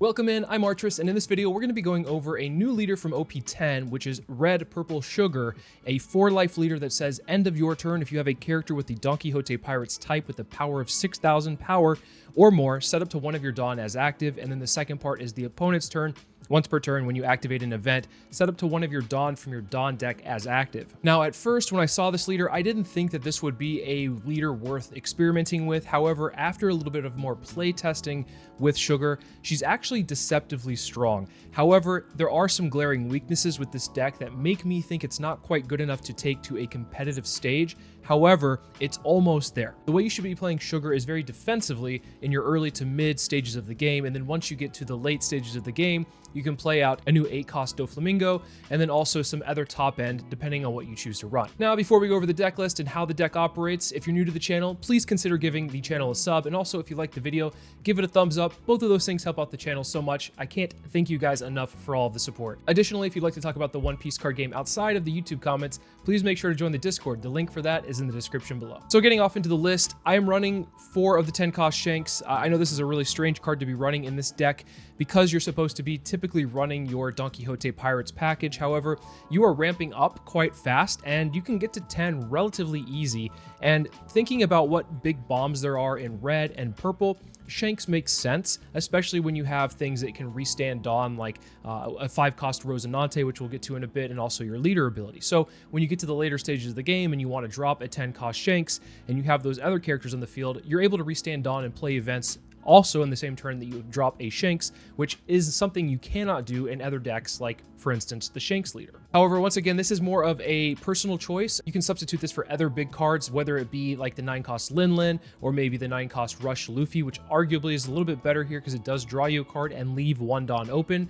Welcome in, I'm Artris, and in this video we're going to be going over a new leader from OP10, which is Red Purple Sugar, a 4-life leader that says end of your turn if you have a character with the Don Quixote Pirates type with a power of 6,000 power or more, set up to one of your Don as active, and then the second part is the opponent's turn. Once per turn, when you activate an event, set up to one of your Don from your Don deck as active. Now, at first, when I saw this leader, I didn't think that this would be a leader worth experimenting with. However, after a little bit of more play testing with Sugar, she's actually deceptively strong. However, there are some glaring weaknesses with this deck that make me think it's not quite good enough to take to a competitive stage. However, it's almost there. The way you should be playing Sugar is very defensively in your early to mid stages of the game, and then once you get to the late stages of the game, you can play out a new 8-cost Doflamingo, and then also some other top end, depending on what you choose to run. Now, before we go over the deck list and how the deck operates, if you're new to the channel, please consider giving the channel a sub, and also if you like the video, give it a thumbs up. Both of those things help out the channel so much. I can't thank you guys enough for all of the support. Additionally, if you'd like to talk about the One Piece card game outside of the YouTube comments, please make sure to join the Discord. The link for that is in the description below. So getting off into the list, I am running 4 of the 10-cost Shanks. I know this is a really strange card to be running in this deck because you're supposed to be typically running your Don Quixote Pirates package. However, you are ramping up quite fast and you can get to 10 relatively easy. And thinking about what big bombs there are in red and purple, Shanks makes sense, especially when you have things that can restand Don, like a 5-cost Rosinante, which we'll get to in a bit, and also your leader ability. So when you get to the later stages of the game and you want to drop a 10-cost Shanks and you have those other characters on the field, you're able to restand Don and play events also in the same turn that you drop a Shanks, which is something you cannot do in other decks, like, for instance, the Shanks leader. However, once again, this is more of a personal choice. You can substitute this for other big cards, whether it be like the 9-cost Lin Lin or maybe the 9-cost Rush Luffy, which arguably is a little bit better here because it does draw you a card and leave one Don open.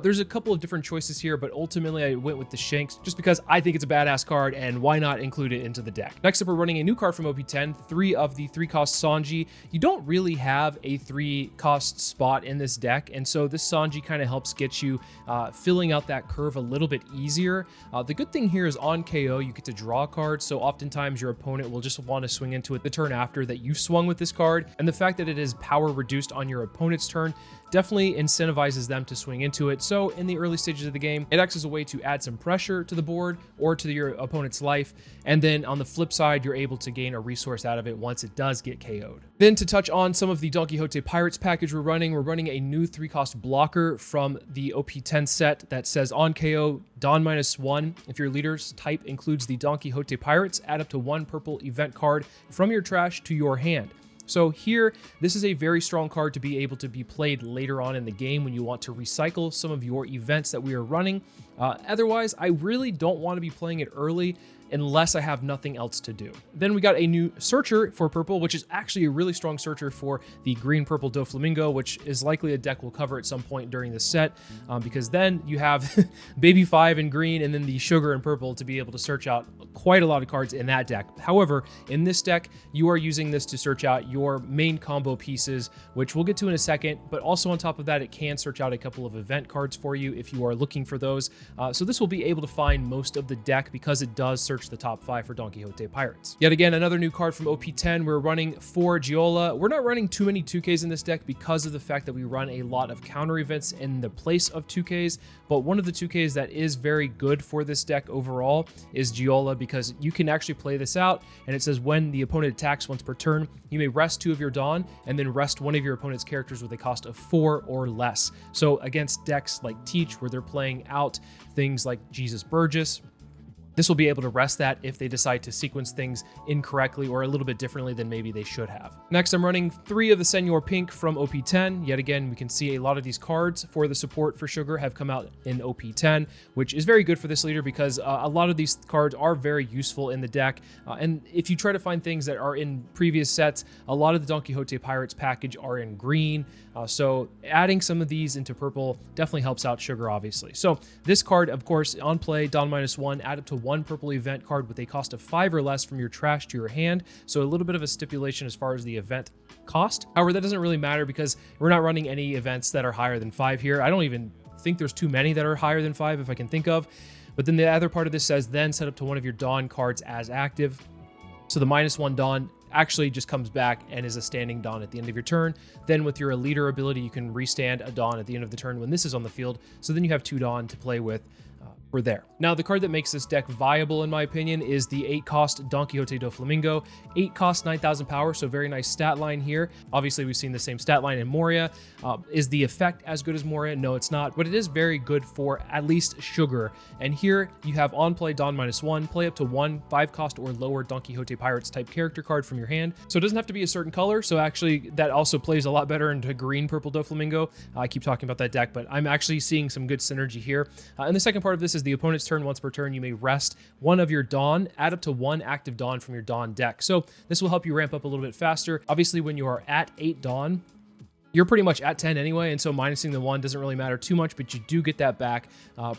There's a couple of different choices here, but ultimately I went with the Shanks just because I think it's a badass card and why not include it into the deck. Next up, we're running a new card from OP10, 3 of the 3-cost Sanji. You don't really have a 3-cost spot in this deck, and so this Sanji kind of helps get you filling out that curve a little bit easier. The good thing here is on KO, you get to draw a card, so oftentimes your opponent will just want to swing into it the turn after that you swung with this card, and the fact that it is power reduced on your opponent's turn definitely incentivizes them to swing into it. So in the early stages of the game, it acts as a way to add some pressure to the board or to your opponent's life, and then on the flip side, you're able to gain a resource out of it once it does get KO'd. Then to touch on some of the Don Quixote Pirates package we're running a new 3-cost blocker from the OP10 set that says on KO, Don -1. If your leader's type includes the Don Quixote Pirates, add up to 1 purple event card from your trash to your hand. So here, this is a very strong card to be able to be played later on in the game when you want to recycle some of your events that we are running. Otherwise, I really don't want to be playing it early unless I have nothing else to do. Then we got a new searcher for purple, which is actually a really strong searcher for the green-purple Doflamingo, which is likely a deck we'll cover at some point during the set, because then you have Baby 5 in green and then the Sugar in purple to be able to search out quite a lot of cards in that deck. However, in this deck, you are using this to search out your main combo pieces, which we'll get to in a second, but also on top of that, it can search out a couple of event cards for you if you are looking for those. So this will be able to find most of the deck because it does search the top 5 for Don Quixote Pirates. Yet again, another new card from OP10. We're running 4 Giola. We're not running too many 2Ks in this deck because of the fact that we run a lot of counter events in the place of 2Ks, but one of the 2Ks that is very good for this deck overall is Giola, because you can actually play this out, and it says when the opponent attacks once per turn, you may rest 2 of your Don and then rest 1 of your opponent's characters with a cost of 4 or less. So against decks like Teach, where they're playing out things like Jesus Burgess, this will be able to rest that if they decide to sequence things incorrectly or a little bit differently than maybe they should have. Next, I'm running 3 of the Senor Pink from OP10. Yet again, we can see a lot of these cards for the support for Sugar have come out in OP10, which is very good for this leader because a lot of these cards are very useful in the deck. And if you try to find things that are in previous sets, a lot of the Don Quixote Pirates package are in green. So adding some of these into purple definitely helps out Sugar, obviously. So this card, of course, on play, Don -1, add up to 1 purple event card with a cost of 5 or less from your trash to your hand. So a little bit of a stipulation as far as the event cost. However, that doesn't really matter because we're not running any events that are higher than 5 here. I don't even think there's too many that are higher than 5 if I can think of. But then the other part of this says then set up to one of your Don cards as active. So the -1 Don actually just comes back and is a standing Dawn at the end of your turn. Then with your leader ability, you can restand a Dawn at the end of the turn when this is on the field. So then you have 2 Dawn to play with. We're there. Now, the card that makes this deck viable, in my opinion, is the 8-cost Don Quixote do Flamingo. 8 cost, 9,000 power, so very nice stat line here. Obviously, we've seen the same stat line in Moria. Is the effect as good as Moria? No, it's not, but it is very good for at least Sugar. And here you have on play Don -1, play up to 1 5-cost or lower Don Quixote Pirates type character card from your hand. So it doesn't have to be a certain color, so actually that also plays a lot better into green purple Doflamingo. I keep talking about that deck, but I'm actually seeing some good synergy here. And the second part of this is the opponent's turn. Once per turn, you may rest one of your Dawn, add up to 1 active Dawn from your Dawn deck. So this will help you ramp up a little bit faster. Obviously, when you are at 8 Dawn, you're pretty much at 10 anyway, and so minusing the 1 doesn't really matter too much, but you do get that back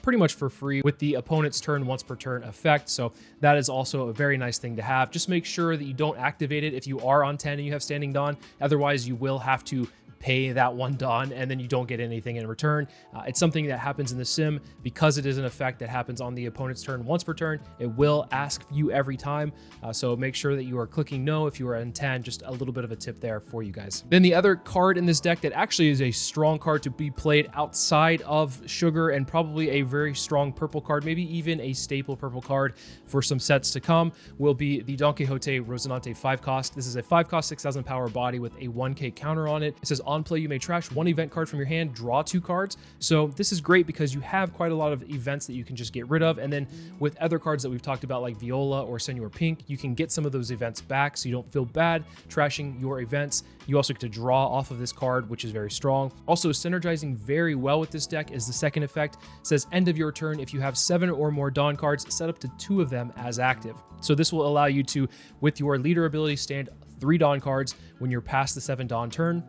pretty much for free with the opponent's turn once per turn effect. So that is also a very nice thing to have. Just make sure that you don't activate it if you are on 10 and you have standing Dawn. Otherwise, you will have to pay that 1 Dawn and then you don't get anything in return. It's something that happens in the sim because it is an effect that happens on the opponent's turn once per turn. It will ask you every time, so make sure that you are clicking no if you are in 10. Just a little bit of a tip there for you guys. Then the other card in this deck that actually is a strong card to be played outside of Sugar, and probably a very strong purple card, maybe even a staple purple card for some sets to come, will be the Don Quixote Rocinante 5-cost. This is a 5-cost 6,000 power body with a 1k counter on it. It says on play, you may trash 1 event card from your hand, draw 2 cards. So this is great because you have quite a lot of events that you can just get rid of. And then with other cards that we've talked about, like Viola or Senor Pink, you can get some of those events back so you don't feel bad trashing your events. You also get to draw off of this card, which is very strong. Also, synergizing very well with this deck is the second effect. It says end of your turn, if you have 7 or more Dawn cards, set up to 2 of them as active. So this will allow you to, with your leader ability, stand 3 Dawn cards when you're past the 7 Dawn turn.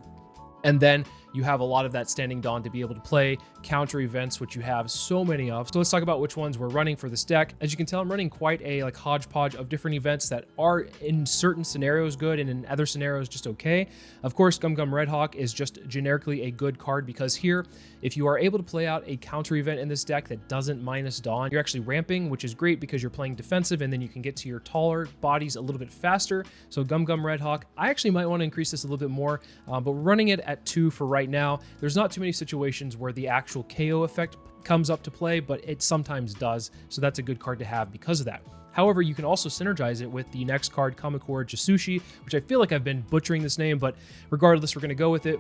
And then you have a lot of that standing Dawn to be able to play counter events, which you have so many of. So let's talk about which ones we're running for this deck. As you can tell, I'm running quite a hodgepodge of different events that are in certain scenarios good and in other scenarios just okay. Of course, Gum Gum Red Hawk is just generically a good card because here, if you are able to play out a counter event in this deck that doesn't minus Dawn, you're actually ramping, which is great because you're playing defensive and then you can get to your taller bodies a little bit faster. So Gum Gum Red Hawk, I actually might want to increase this a little bit more, but we're running it at 2 for right now. There's not too many situations where the actual KO effect comes up to play, but it sometimes does. So that's a good card to have because of that. However, you can also synergize it with the next card, Kamakura Jasushi, which I feel like I've been butchering this name, but regardless, we're going to go with it.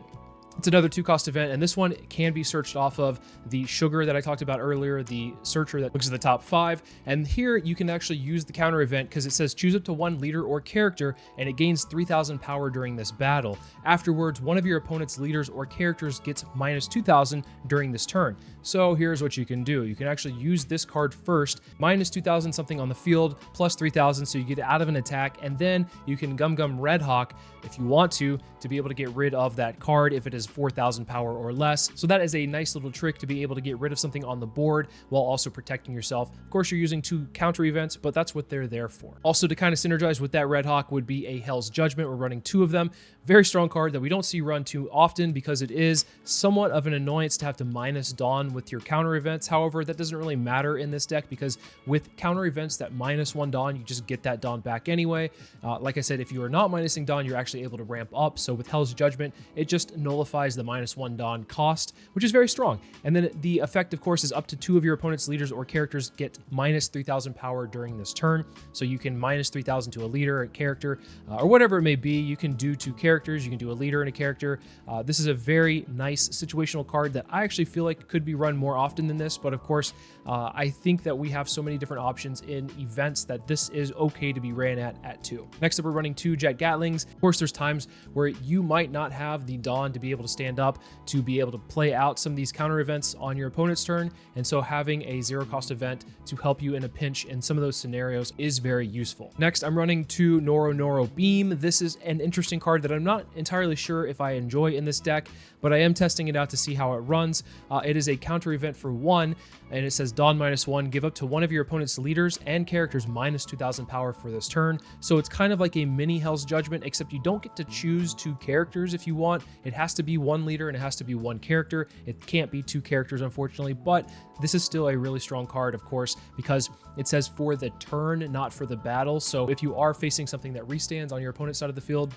It's another 2-cost event, and this one can be searched off of the Sugar that I talked about earlier, the searcher that looks at the top 5. And here you can actually use the counter event because it says choose up to 1 leader or character, and it gains 3,000 power during this battle. Afterwards, one of your opponent's leaders or characters gets minus 2,000 during this turn. So here's what you can do. You can actually use this card first, minus 2,000 something on the field, plus 3,000, so you get out of an attack, and then you can Gum Gum Red Hawk if you want to be able to get rid of that card if it is 4,000 power or less. So that is a nice little trick to be able to get rid of something on the board while also protecting yourself. Of course, you're using 2 counter events, but that's what they're there for. Also, to kind of synergize with that Red Hawk would be a Hell's Judgment. We're running 2 of them. Very strong card that we don't see run too often because it is somewhat of an annoyance to have to minus Dawn with your counter events. However, that doesn't really matter in this deck because with counter events that minus 1 Dawn, you just get that Dawn back anyway. Like I said, if you are not minusing Dawn, you're actually able to ramp up. So with Hell's Judgment, it just nullifies the minus 1 Dawn cost, which is very strong. And then the effect, of course, is up to 2 of your opponent's leaders or characters get minus 3,000 power during this turn. So you can minus 3,000 to a leader, a character, or whatever it may be. You can do 2 characters, you can do a leader and a character. This is a very nice situational card that I actually feel like could be run more often than this, but of course, I think that we have so many different options in events that this is okay to be ran at 2. Next up, we're running 2 Jet Gatlings. Of course, there's times where you might not have the Dawn to be able to stand up to be able to play out some of these counter events on your opponent's turn, and so having a 0-cost event to help you in a pinch in some of those scenarios is very useful. Next, I'm running 2 Noro Noro Beam. This is an interesting card that I'm not entirely sure if I enjoy in this deck, but I am testing it out to see how it runs. It is a counter event for 1, and it says Dawn -1, give up to 1 of your opponent's leaders and characters minus 2,000 power for this turn. So it's kind of like a mini Hell's Judgment, except you don't get to choose 2 characters if you want. It has to be be one leader and it has to be one character. It can't be two characters, unfortunately, but this is still a really strong card, of course, because it says for the turn, not for the battle. So if you are facing something that restands on your opponent's side of the field,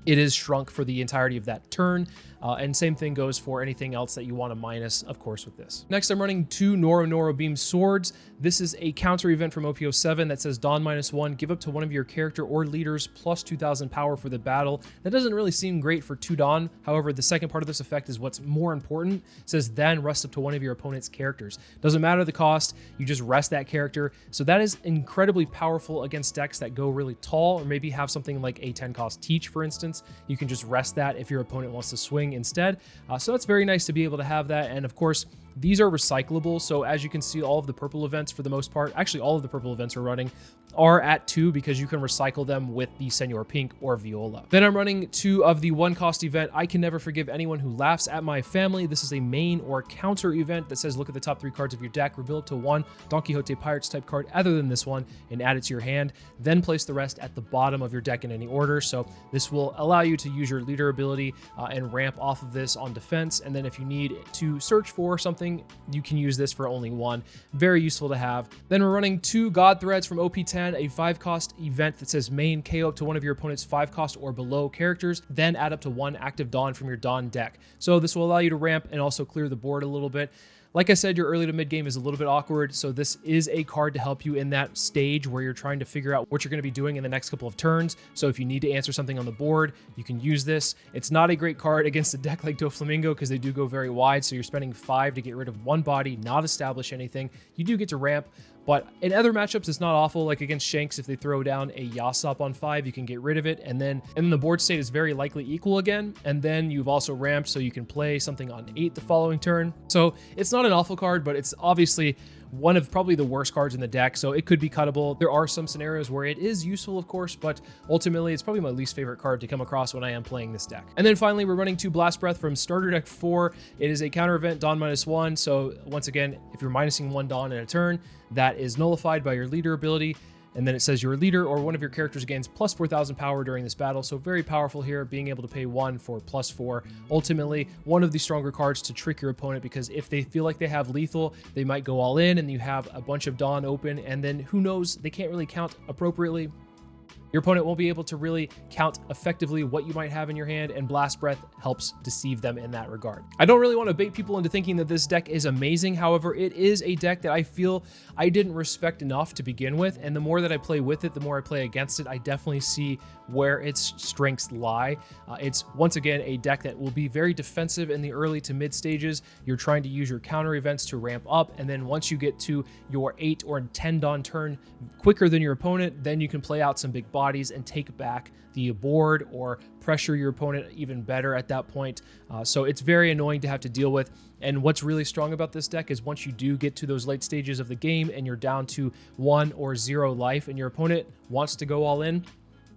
it is shrunk for the entirety of that turn. And same thing goes for anything else that you want to minus, of course, with this. Next, I'm running 2 Noro Beam Swords. This is a counter event from OP07 that says Dawn -1, give up to one of your character or leaders plus 2,000 power for the battle. That doesn't really seem great for 2 Dawn. However, the second part of this effect is what's more important. It says then rest up to one of your opponent's characters. Doesn't matter the cost, you just rest that character. So that is incredibly powerful against decks that go really tall, or maybe have something like a 10 cost Teach, for instance. You can just rest that if your opponent wants to swing instead. So that's very nice to be able to have that. And of course, these are recyclable. So as you can see, all of the purple events for the most part, actually all of the purple events we're running are at 2 because you can recycle them with the Senor Pink or Viola. Then I'm running 2 of the 1 cost event. I can never forgive anyone who laughs at my family. This is a main or counter event that says look at the top 3 cards of your deck, reveal it to 1 Don Quixote Pirates type card other than this one and add it to your hand. Then place the rest at the bottom of your deck in any order. So this will allow you to use your leader ability and ramp off of this on defense. And then if you need to search for something, you can use this for only 1. Very useful to have. Then we're running 2 God Threads from OP10, a 5 cost event that says main KO up to one of your opponent's 5 cost or below characters, then add up to 1 active Dawn from your Dawn deck. So this will allow you to ramp and also clear the board a little bit. Like I said, your early to mid game is a little bit awkward, so this is a card to help you in that stage where you're trying to figure out what you're going to be doing in the next couple of turns. So if you need to answer something on the board, you can use this. It's not a great card against a deck like Doflamingo because they do go very wide, so you're spending 5 to get rid of 1 body, not establish anything. You do get to ramp, but in other matchups, it's not awful. Like against Shanks, if they throw down a Yasop on 5, you can get rid of it. And then the board state is very likely equal again. And then you've also ramped, so you can play something on 8 the following turn. So it's not an awful card, but it's obviously one of probably the worst cards in the deck, so it could be cuttable. There are some scenarios where it is useful, of course, but ultimately it's probably my least favorite card to come across when I am playing this deck. And then finally, we're running 2 Blast Breath from Starter Deck 4. It is a counter event, Dawn -1. So once again, if you're minusing 1 Dawn in a turn, that is nullified by your leader ability. And then it says your leader or one of your characters gains plus 4,000 power during this battle. So very powerful here, being able to pay 1 for +4. Ultimately, one of the stronger cards to trick your opponent, because if they feel like they have lethal, they might go all in and you have a bunch of Dawn open, and then who knows, they can't really count appropriately. Your opponent won't be able to really count effectively what you might have in your hand, and Blast Breath helps deceive them in that regard. I don't really want to bait people into thinking that this deck is amazing. However, it is a deck that I feel I didn't respect enough to begin with, and the more that I play with it, the more I play against it, I definitely see where its strengths lie. It's, once again, a deck that will be very defensive in the early to mid stages. You're trying to use your counter events to ramp up, and then once you get to your 8 or 10 Dawn turn quicker than your opponent, then you can play out some big bodies and take back the board or pressure your opponent even better at that point. So it's very annoying to have to deal with. And what's really strong about this deck is once you do get to those late stages of the game and you're down to 1 or 0 life and your opponent wants to go all in,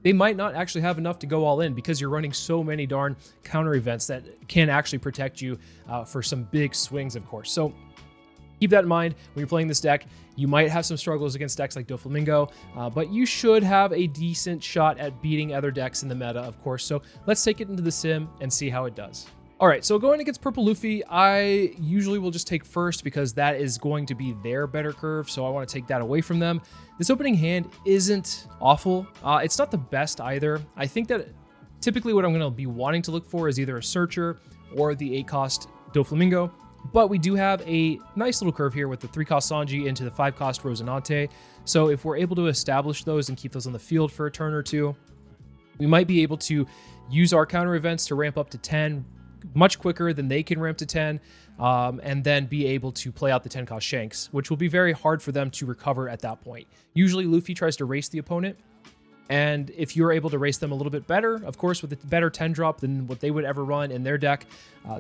they might not actually have enough to go all in because you're running so many darn counter events that can actually protect you for some big swings, of course. So keep that in mind when you're playing this deck. You might have some struggles against decks like Doflamingo, but you should have a decent shot at beating other decks in the meta, of course. So let's take it into the sim and see how it does. All right, so going against Purple Luffy, I usually will just take first because that is going to be their better curve, so I want to take that away from them. This opening hand isn't awful. It's not the best either. I think that typically what I'm going to be wanting to look for is either a Searcher or the 8-cost Doflamingo. But we do have a nice little curve here with the 3-cost Sanji into the 5-cost Rosinante. So if we're able to establish those and keep those on the field for a turn or two, we might be able to use our counter events to ramp up to 10 much quicker than they can ramp to 10, and then be able to play out the 10-cost Shanks, which will be very hard for them to recover at that point. Usually Luffy tries to race the opponent, and if you're able to race them a little bit better, of course, with a better 10 drop than what they would ever run in their deck,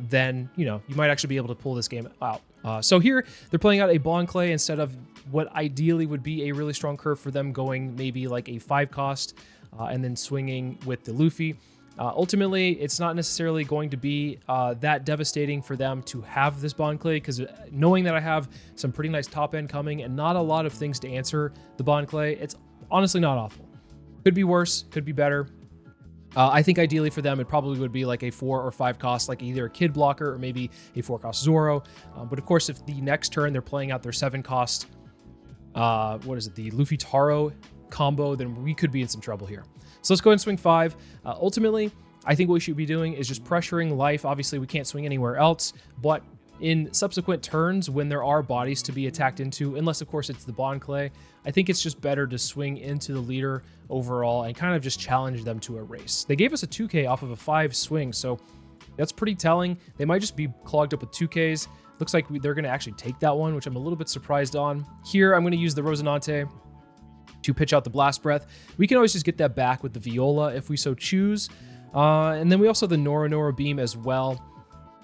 then, you know, you might actually be able to pull this game out. So here, they're playing out a Bon Clay instead of what ideally would be a really strong curve for them, going maybe like a 5-cost and then swinging with the Luffy. Ultimately, it's not necessarily going to be that devastating for them to have this Bon Clay, because knowing that I have some pretty nice top end coming and not a lot of things to answer the Bon Clay, it's honestly not awful. Could be worse, could be better. I think ideally for them, it probably would be like a 4 or 5 cost, like either a Kid blocker or maybe a 4 cost Zoro. But of course, if the next turn they're playing out their 7 cost, what is it, the Luffy Taro combo, then we could be in some trouble here. So let's go ahead and swing 5. Ultimately, I think what we should be doing is just pressuring life. Obviously, we can't swing anywhere else, but in subsequent turns, when there are bodies to be attacked into, unless of course it's the Bond Clay, I think it's just better to swing into the leader overall and kind of just challenge them to a race. They gave us a 2K off of a 5 swing, so that's pretty telling. They might just be clogged up with 2Ks. Looks like they're going to actually take that one, which I'm a little bit surprised on. Here, I'm going to use the Rosinante to pitch out the Blast Breath. We can always just get that back with the Viola if we so choose. And then we also have the Noro Beam as well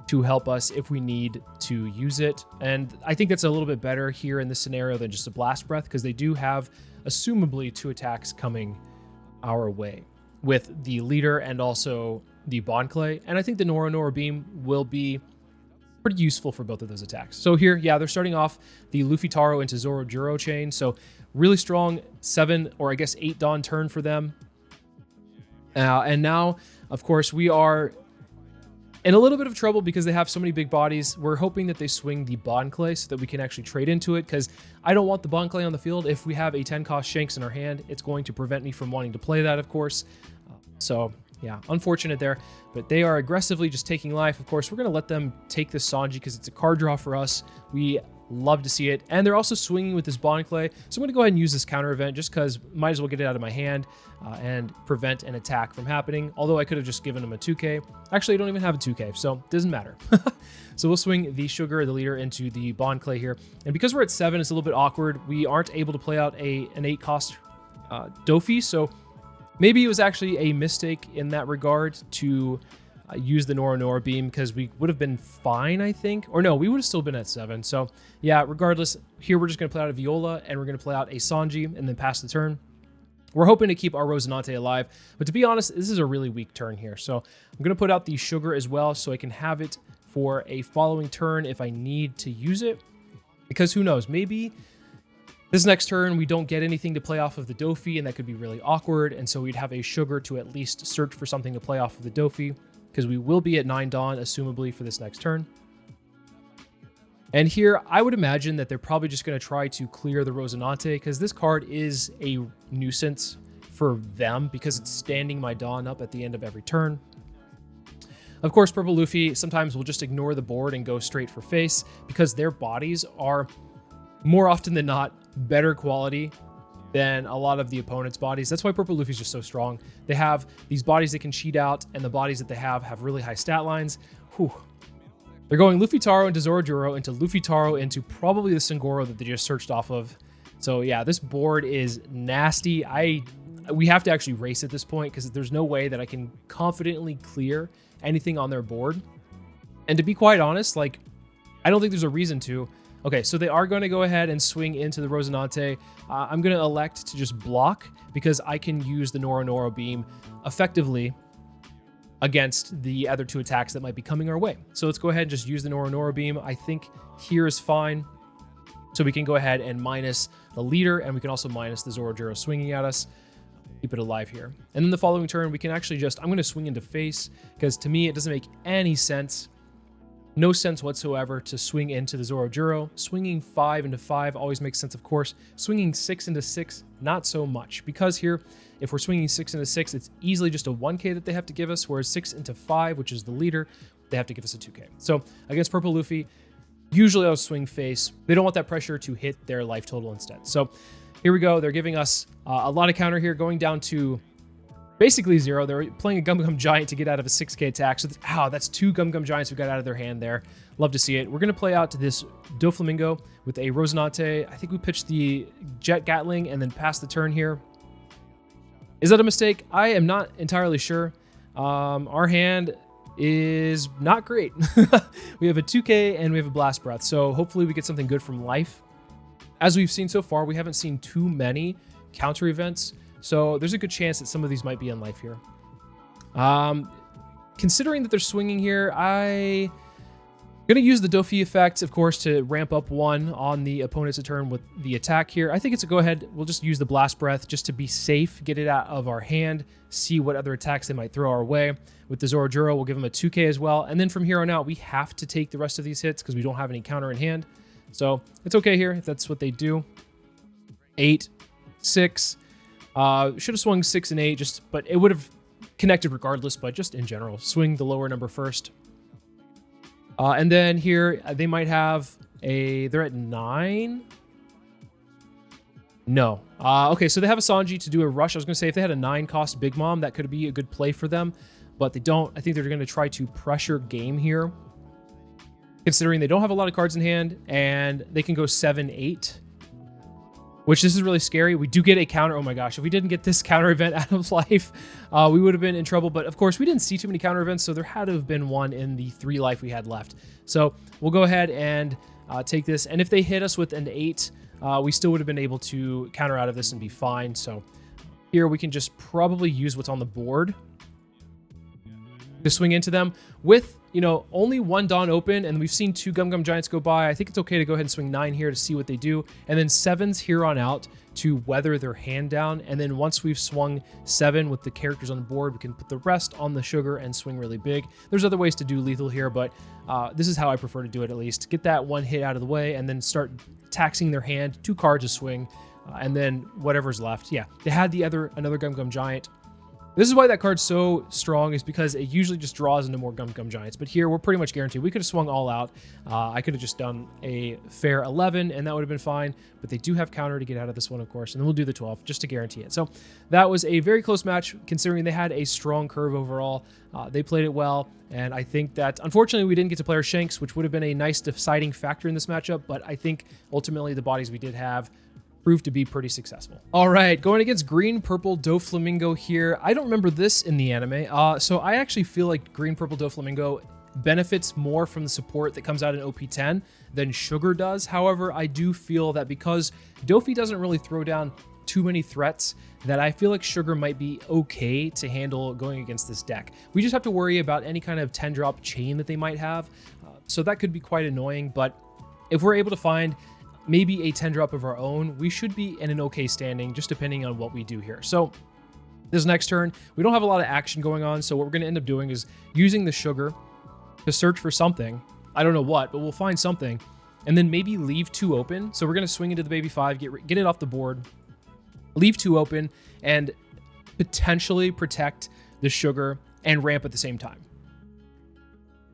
to help us if we need to use it. And I think that's a little bit better here in this scenario than just a Blast Breath, because they do have, assumably, 2 attacks coming our way with the leader and also the Bond Clay. And I think the Noro Beam will be pretty useful for both of those attacks. So here, yeah, they're starting off the Luffy Taro into Zoro Juro chain. So really strong 7 or I guess 8 Dawn turn for them. And now, of course, we are in a little bit of trouble because they have so many big bodies. We're hoping that they swing the Bond Clay so that we can actually trade into it, because I don't want the Bond Clay on the field. If we have a 10 cost Shanks in our hand, it's going to prevent me from wanting to play that, of course. So yeah, unfortunate there, but they are aggressively just taking life. Of course, we're going to let them take this Sanji because it's a card draw for us. We love to see it. And they're also swinging with this Bond Clay. So I'm going to go ahead and use this counter event just because might as well get it out of my hand and prevent an attack from happening. Although I could have just given them a 2K. Actually, I don't even have a 2K, so it doesn't matter. So we'll swing the Sugar, the leader, into the Bond Clay here. And because we're at 7, it's a little bit awkward. We aren't able to play out an 8 cost Doffy. So maybe it was actually a mistake in that regard to use the Noro Beam, because we would have been fine, I think. Or no, we would have still been at 7. So yeah, regardless, here we're just going to play out a Viola, and we're going to play out a Sanji, and then pass the turn. We're hoping to keep our Rosinante alive, but to be honest, this is a really weak turn here. So I'm going to put out the Sugar as well so I can have it for a following turn if I need to use it. Because who knows, maybe this next turn we don't get anything to play off of the Doffy, and that could be really awkward, and so we'd have a Sugar to at least search for something to play off of the Doffy, because we will be at 9 Dawn, assumably, for this next turn. And here, I would imagine that they're probably just going to try to clear the Rosinante, because this card is a nuisance for them, because it's standing my Dawn up at the end of every turn. Of course, Purple Luffy sometimes will just ignore the board and go straight for face, because their bodies are, more often than not, better quality than a lot of the opponent's bodies. That's why Purple Luffy's just so strong. They have these bodies that can cheat out, and the bodies that they have really high stat lines. Whew. They're going Luffy Taro into Zoro Juro into Luffy Taro into probably the Sangoro that they just searched off of. So yeah, this board is nasty. We have to actually race at this point, because there's no way that I can confidently clear anything on their board. And to be quite honest, like, I don't think there's a reason to. Okay, so they are going to go ahead and swing into the Rosinante. I'm going to elect to just block, because I can use the Noro Beam effectively against the other 2 attacks that might be coming our way. So let's go ahead and just use the Noro Beam. I think here is fine. So we can go ahead and minus the leader, and we can also minus the Zoro Juro swinging at us. Keep it alive here. And then the following turn, we can actually just, I'm going to swing into face, because to me, it doesn't make any sense. No sense whatsoever to swing into the Zoro Juro. Swinging 5 into 5 always makes sense, of course. Swinging 6 into 6, not so much. Because here, if we're swinging 6 into 6, it's easily just a 1K that they have to give us, whereas 6 into 5, which is the leader, they have to give us a 2K. So against Purple Luffy, usually I'll swing face. They don't want that pressure to hit their life total instead. So here we go. They're giving us a lot of counter here, going down to basically 0. They're playing a Gum Gum Giant to get out of a 6K attack. So that's 2 Gum Gum Giants we got out of their hand there. Love to see it. We're going to play out to this Doflamingo with a Rosinante. I think we pitched the Jet Gatling and then pass the turn here. Is that a mistake? I am not entirely sure. Our hand is not great. We have a 2K and we have a Blast Breath. So hopefully we get something good from life. As we've seen so far, we haven't seen too many counter events. So there's a good chance that some of these might be in life here. Considering that they're swinging here, Gonna use the Doffy effect, of course, to ramp up 1 on the opponent's turn with the attack here. I think it's a go ahead. We'll just use the Blast Breath just to be safe, get it out of our hand, see what other attacks they might throw our way. With the Zorojuro, we'll give them a 2k as well. And then from here on out, we have to take the rest of these hits because we don't have any counter in hand. So it's okay here if that's what they do. 8, 6. Should have swung 6 and 8, but it would have connected regardless, but just in general, swing the lower number first. And then here, they might have they're at 9. No. Okay, so they have a Sanji to do a rush. I was going to say if they had a 9 cost Big Mom, that could be a good play for them, but they don't. I think they're going to try to pressure game here, considering they don't have a lot of cards in hand, and they can go 7, 8. Which this is really scary. We do get a counter. Oh my gosh, if we didn't get this counter event out of life, we would have been in trouble. But of course, we didn't see too many counter events, so there had to have been one in the 3 life we had left. So we'll go ahead and take this. And if they hit us with an 8, we still would have been able to counter out of this and be fine. So here we can just probably use what's on the board to swing into them with, only 1 Dawn open, and we've seen 2 Gum Gum Giants go by. I think it's okay to go ahead and swing 9 here to see what they do, and then 7s here on out to weather their hand down. And then once we've swung 7 with the characters on the board, we can put the rest on the sugar and swing really big. There's other ways to do lethal here, but this is how I prefer to do it, at least. Get that 1 hit out of the way, and then start taxing their hand, 2 cards to swing, and then whatever's left. Yeah, they had another Gum Gum Giant. This is why that card's so strong, is because it usually just draws into more Gum Gum Giants. But here, we're pretty much guaranteed. We could have swung all out. I could have just done a fair 11, and that would have been fine. But they do have counter to get out of this one, of course. And then we'll do the 12, just to guarantee it. So that was a very close match, considering they had a strong curve overall. They played it well. And I think that, unfortunately, we didn't get to play our Shanks, which would have been a nice deciding factor in this matchup. But I think, ultimately, the bodies we did have proved to be pretty successful. All right, going against Green Purple Doflamingo here. I don't remember this in the anime, so I actually feel like Green Purple Doflamingo benefits more from the support that comes out in OP10 than Sugar does. However, I do feel that because Doffy doesn't really throw down too many threats, that I feel like Sugar might be okay to handle going against this deck. We just have to worry about any kind of 10-drop chain that they might have, so that could be quite annoying. But if we're able to find maybe a 10-drop of our own, we should be in an okay standing, just depending on what we do here. So this next turn, we don't have a lot of action going on, so what we're going to end up doing is using the sugar to search for something. I don't know what, but we'll find something, and then maybe leave 2 open. So we're going to swing into the baby 5, get it off the board, leave 2 open, and potentially protect the sugar and ramp at the same time.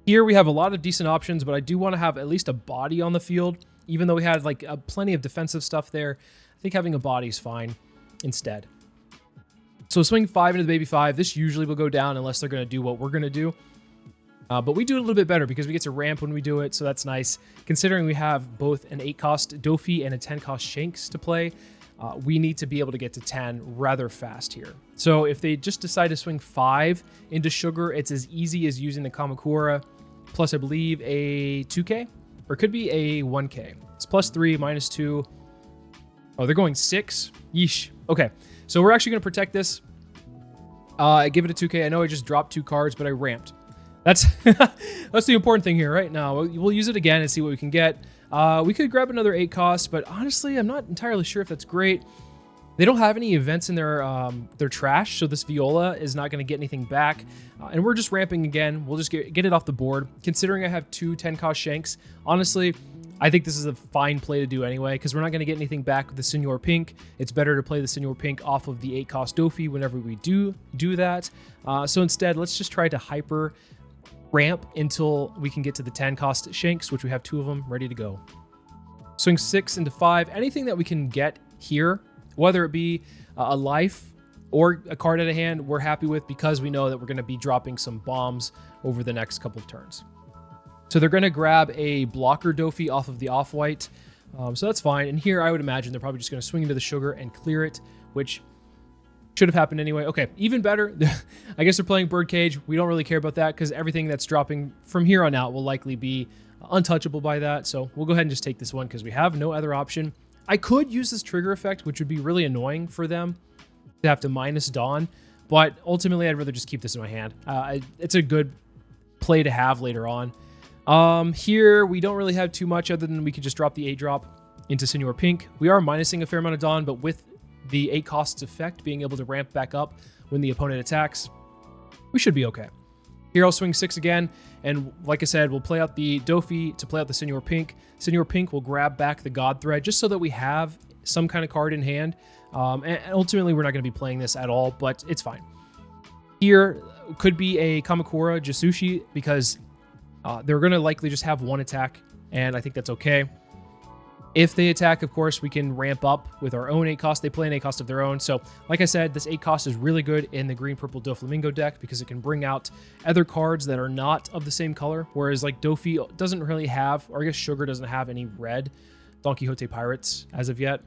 Here we have a lot of decent options, but I do want to have at least a body on the field. Even though we had like plenty of defensive stuff there, I think having a body is fine instead. So swing 5 into the baby 5. This usually will go down unless they're going to do what we're going to do. But we do it a little bit better because we get to ramp when we do it, so that's nice. Considering we have both an 8-cost Doffy and a 10-cost Shanks to play, we need to be able to get to 10 rather fast here. So if they just decide to swing 5 into sugar, it's as easy as using the Kamakura, plus I believe a 2k? Or it could be a 1k. It's +3, -2. Oh, they're going 6? Yeesh. Okay, so we're actually going to protect this. I give it a 2k. I know I just dropped 2 cards, but I ramped. That's that's the important thing here, right? Now, we'll use it again and see what we can get. We could grab another 8 cost, but honestly, I'm not entirely sure if that's great. They don't have any events in their trash, so this Viola is not going to get anything back. And we're just ramping again. We'll just get it off the board. Considering I have 2 10-cost Shanks, honestly, I think this is a fine play to do anyway, because we're not going to get anything back with the Senor Pink. It's better to play the Senor Pink off of the 8-cost Doffy whenever we do that. So instead, let's just try to hyper ramp until we can get to the 10-cost Shanks, which we have 2 of them ready to go. Swing 6 into 5. Anything that we can get here, whether it be a life or a card at a hand, we're happy with, because we know that we're going to be dropping some bombs over the next couple of turns. So they're going to grab a blocker Doffy off of the off-white, so that's fine. And here I would imagine they're probably just going to swing into the sugar and clear it, which should have happened anyway. Okay, even better. I guess they're playing Birdcage. We don't really care about that because everything that's dropping from here on out will likely be untouchable by that. So we'll go ahead and just take this one because we have no other option. I could use this trigger effect, which would be really annoying for them to have to minus Dawn, but ultimately I'd rather just keep this in my hand. It's a good play to have later on. Here we don't really have too much other than we could just drop the 8 drop into Senor Pink. We are minusing a fair amount of Dawn, but with the 8 costs effect, being able to ramp back up when the opponent attacks, we should be okay. Here I'll swing 6 again, and like I said, we'll play out the Doffy to play out the Senor Pink. Senor Pink will grab back the God Thread just so that we have some kind of card in hand. And ultimately, we're not going to be playing this at all, but it's fine. Here could be a Kamakura Jasushi because they're going to likely just have 1 attack, and I think that's okay. If they attack, of course, we can ramp up with our own 8 cost. They play an 8 cost of their own. So, like I said, this 8 cost is really good in the green-purple Doflamingo deck because it can bring out other cards that are not of the same color. Whereas, like, Doffy doesn't really have, or I guess Sugar doesn't have any red Don Quixote Pirates as of yet.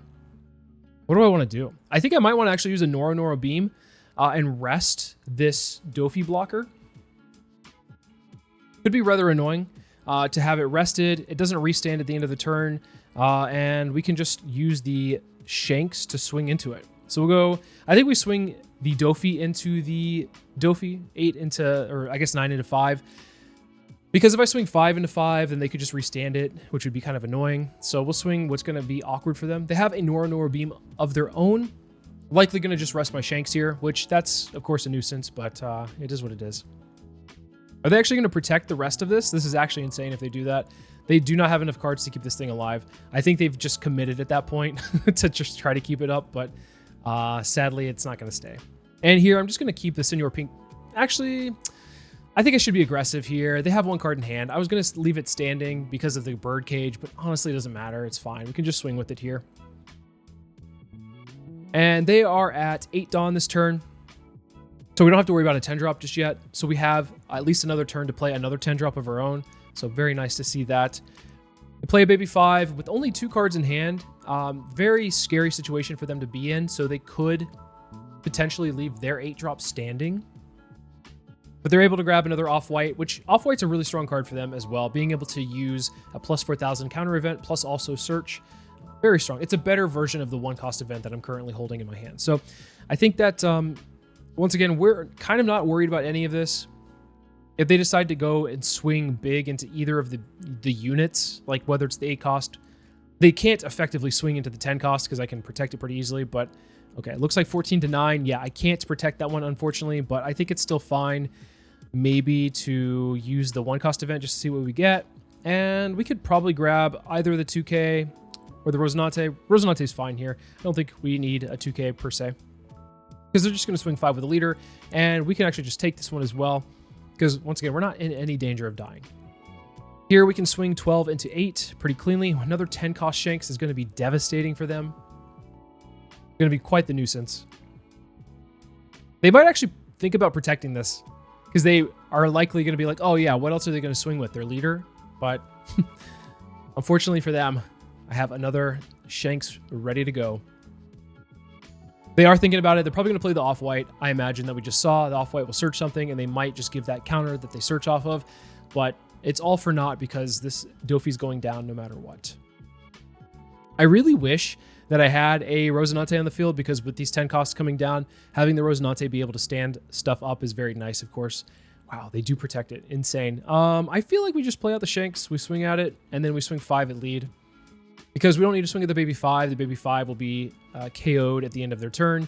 What do I want to do? I think I might want to actually use a Noro Noro Beam and rest this Doffy blocker. Could be rather annoying to have it rested. It doesn't restand at the end of the turn. And we can just use the Shanks to swing into it. So we'll go, I think we swing the Doffy into the Doffy, 8 into, or I guess 9 into 5. Because if I swing 5 into 5, then they could just restand it, which would be kind of annoying. So we'll swing what's going to be awkward for them. They have a Nora Nora Beam of their own. Likely going to just rest my Shanks here, which that's, of course, a nuisance, but it is what it is. Are they actually going to protect the rest of this? This is actually insane if they do that. They do not have enough cards to keep this thing alive. I think they've just committed at that point to just try to keep it up, but sadly, it's not going to stay. And here, I'm just going to keep the Senor Pink. Actually, I think I should be aggressive here. They have 1 card in hand. I was going to leave it standing because of the bird cage, but honestly, it doesn't matter. It's fine. We can just swing with it here. And they are at 8 Dawn this turn. So we don't have to worry about a 10 drop just yet. So we have at least another turn to play another 10 drop of our own. So very nice to see that. We play a baby 5 with only 2 cards in hand. Very scary situation for them to be in. So they could potentially leave their 8 drop standing. But they're able to grab another off-white, which off-white's a really strong card for them as well. Being able to use a plus 4,000 counter event, plus also search. Very strong. It's a better version of the 1 cost event that I'm currently holding in my hand. So I think that, once again, we're kind of not worried about any of this. If they decide to go and swing big into either of the units, like whether it's the 8 cost, they can't effectively swing into the 10 cost because I can protect it pretty easily. But okay, it looks like 14 to 9. Yeah, I can't protect that one, unfortunately, but I think it's still fine. Maybe to use the 1 cost event just to see what we get. And we could probably grab either the 2K or the Rosinante. Rosinante's fine here. I don't think we need a 2K per se, because they're just going to swing 5 with a leader, and we can actually just take this one as well. Because, once again, we're not in any danger of dying. Here, we can swing 12 into 8 pretty cleanly. Another 10-cost Shanks is going to be devastating for them. Going to be quite the nuisance. They might actually think about protecting this, because they are likely going to be like, oh, yeah, what else are they going to swing with? Their leader? But, unfortunately for them, I have another Shanks ready to go. They are thinking about it. They're probably going to play the off-white. I imagine that we just saw. The off-white will search something, and they might just give that counter that they search off of. But it's all for naught because this Doffy's going down no matter what. I really wish that I had a Rosinante on the field, because with these 10 costs coming down, having the Rosinante be able to stand stuff up is very nice, of course. Wow, they do protect it. Insane. I feel like we just play out the Shanks. We swing at it, and then we swing 5 at lead. Because we don't need to swing at the baby 5. The baby 5 will be KO'd at the end of their turn,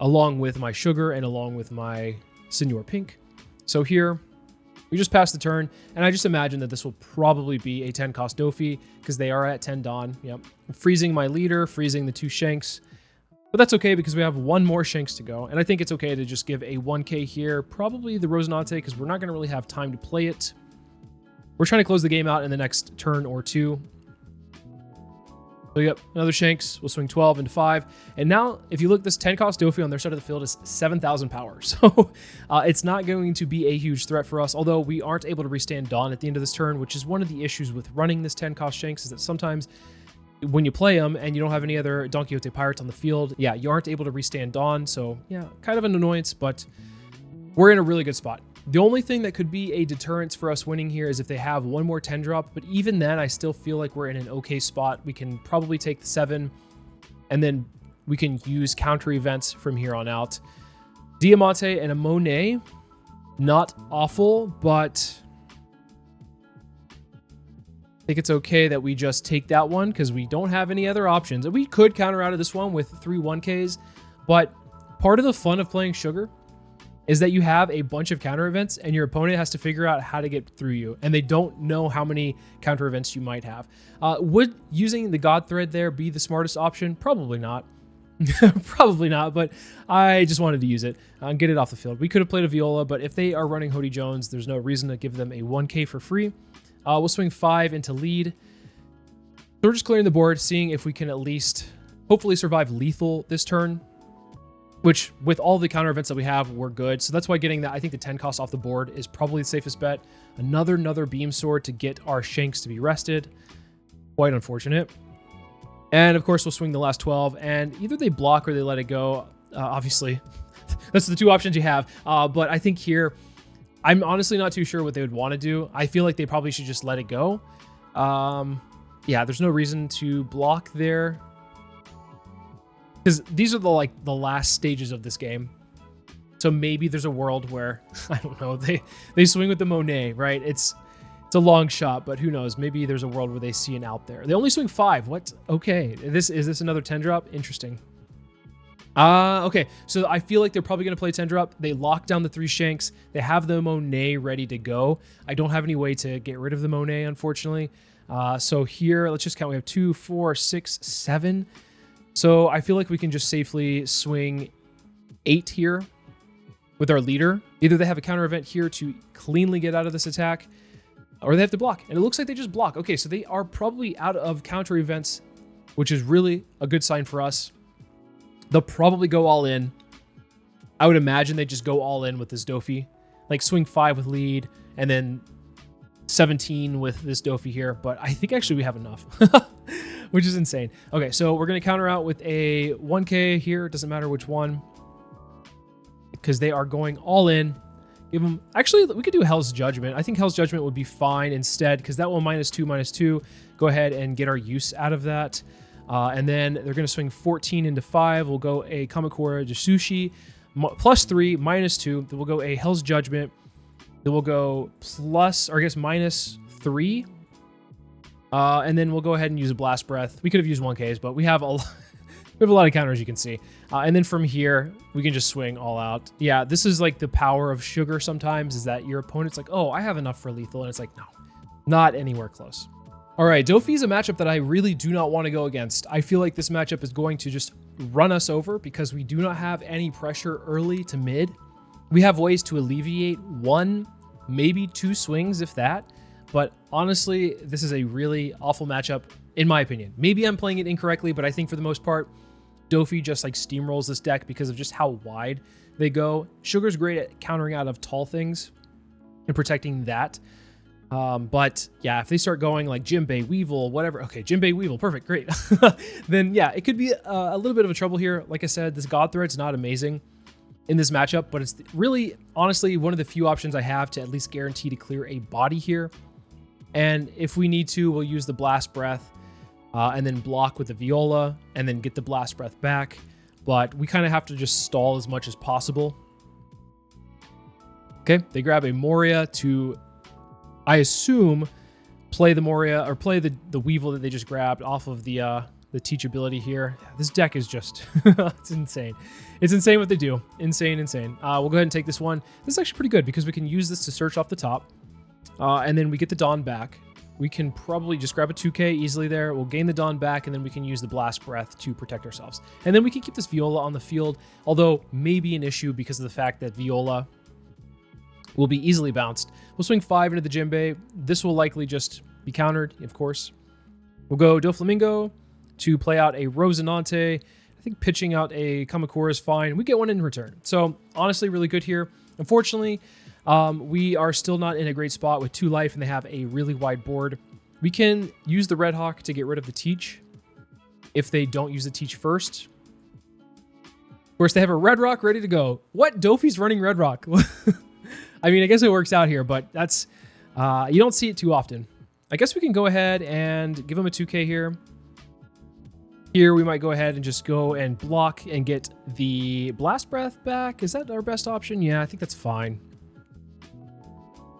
along with my Sugar and along with my Senor Pink. So here, we just pass the turn, and I just imagine that this will probably be a 10-cost Doffy, because they are at 10 Dawn. Yep. I'm freezing my leader, freezing the 2 Shanks. But that's okay, because we have 1 more Shanks to go, and I think it's okay to just give a 1K here. Probably the Rosinante, because we're not going to really have time to play it. We're trying to close the game out in the next turn or 2. So yep, another Shanks. We'll swing 12 into 5. And now, if you look, this 10-cost Doffy on their side of the field is 7,000 power. So it's not going to be a huge threat for us, although we aren't able to restand Dawn at the end of this turn, which is one of the issues with running this 10-cost Shanks, is that sometimes when you play them and you don't have any other Don Quixote Pirates on the field, yeah, you aren't able to restand Dawn. So yeah, kind of an annoyance, but we're in a really good spot. The only thing that could be a deterrence for us winning here is if they have 1 more 10 drop, but even then I still feel like we're in an okay spot. We can probably take the 7, and then we can use counter events from here on out. Diamante and a Monet, not awful, but think it's okay that we just take that one because we don't have any other options. And we could counter out of this one with 3 1Ks, but part of the fun of playing Sugar is that you have a bunch of counter events and your opponent has to figure out how to get through you, and they don't know how many counter events you might have. Would using the God Thread there be the smartest option? Probably not. Probably not, but I just wanted to use it and get it off the field. We could have played a Viola, but if they are running Hody Jones, there's no reason to give them a 1K for free. We'll swing 5 into lead. So we're just clearing the board, seeing if we can at least hopefully survive lethal this turn, which with all the counter events that we have, we're good. So that's why getting that, I think the 10 cost off the board is probably the safest bet. Another beam sword to get our Shanks to be rested. Quite unfortunate. And of course, we'll swing the last 12, and either they block or they let it go. Obviously, that's the 2 options you have. But I think here, I'm honestly not too sure what they would want to do. I feel like they probably should just let it go. Yeah, there's no reason to block there, because these are the last stages of this game. So maybe there's a world where, I don't know, they swing with the Monet, right? It's a long shot, but who knows? Maybe there's a world where they see an out there. They only swing 5. What? Okay. Is this another 10 drop? Interesting. Okay. So I feel like they're probably going to play 10 drop. They lock down the 3 Shanks. They have the Monet ready to go. I don't have any way to get rid of the Monet, unfortunately. So here, let's just count. We have 2, 4, 6, 7. So I feel like we can just safely swing 8 here with our leader. Either they have a counter event here to cleanly get out of this attack, or they have to block. And it looks like they just block. Okay, so they are probably out of counter events, which is really a good sign for us. They'll probably go all in. I would imagine they just go all in with this Doffy. Like swing 5 with lead, and then 17 with this Doffy here. But I think actually we have enough, which is insane. Okay, so we're going to counter out with a 1K here. It doesn't matter which one, because they are going all in. Give them, actually, we could do Hell's Judgment. I think Hell's Judgment would be fine instead, because that will -2/-2. Go ahead and get our use out of that. And then they're going to swing 14 into 5. We'll go a Kamakura Jisushi, +3, -2. Then we'll go a Hell's Judgment. Then we'll go plus, or I guess -3. And then we'll go ahead and use a Blast Breath. We could have used 1Ks, but we have a lot. We have a lot of counters, you can see. And then from here, we can just swing all out. Yeah, this is like the power of Sugar sometimes, is that your opponent's like, oh, I have enough for lethal. And it's like, no, not anywhere close. All right, Doffy is a matchup that I really do not want to go against. I feel like this matchup is going to just run us over because we do not have any pressure early to mid. We have ways to alleviate 1, maybe 2 swings, if that. But honestly, this is a really awful matchup, in my opinion. Maybe I'm playing it incorrectly, but I think for the most part, Doffy just like steamrolls this deck because of just how wide they go. Sugar's great at countering out of tall things and protecting that. But yeah, if they start going like Jinbei, Weevil, whatever. Okay, Jinbei, Weevil, perfect, great. Then yeah, it could be a little bit of a trouble here. Like I said, this God Thread's not amazing in this matchup, but it's really, honestly, one of the few options I have to at least guarantee to clear a body here. And if we need to, we'll use the Blast Breath. And then block with the Viola, and then get the Blast Breath back. But we kind of have to just stall as much as possible. Okay, they grab a Moria to, I assume, play the Moria, or play the Weevil that they just grabbed off of the teachability here. This deck is just, it's insane. It's insane what they do. Insane, insane. We'll go ahead and take this one. This is actually pretty good because we can use this to search off the top. And then we get the Dawn back. We can probably just grab a 2K easily there. We'll gain the Dawn back, and then we can use the Blast Breath to protect ourselves. And then we can keep this Viola on the field, although maybe an issue because of the fact that Viola will be easily bounced. We'll swing 5 into the Jinbei. This will likely just be countered, of course. We'll go Doflamingo to play out a Rosinante. I think pitching out a Kamakura is fine. We get one in return. So honestly, really good here. Unfortunately, we are still not in a great spot with 2 life, and they have a really wide board. We can use the Red Hawk to get rid of the Teach if they don't use the Teach first. Of course, they have a Red Rock ready to go. What? Doffy's running Red Rock. I mean, I guess it works out here, but that's you don't see it too often. I guess we can go ahead and give him a 2K here. Here, we might go ahead and just go and block and get the Blast Breath back. Is that our best option? Yeah, I think that's fine.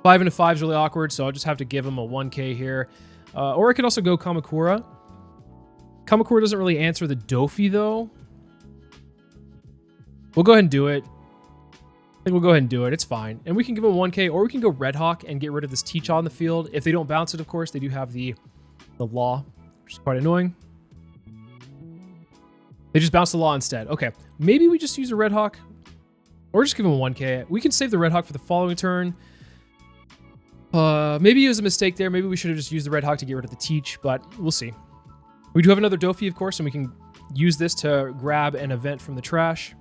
5 into 5 is really awkward, so I'll just have to give him a 1K here. Or I could also go Kamakura. Kamakura doesn't really answer the Doffy, though. We'll go ahead and do it. I think we'll go ahead and do it. It's fine. And we can give him 1k, or we can go Red Hawk and get rid of this Teach on the field. If they don't bounce it, of course, they do have the Law, which is quite annoying. They just bounce the Law instead. Okay, maybe we just use a Red Hawk, or just give him a 1k. We can save the Red Hawk for the following turn. Maybe it was a mistake there. Maybe we should have just used the Red Hawk to get rid of the Teach, but we'll see. We do have another Doffy, of course, and we can use this to grab an event from the trash,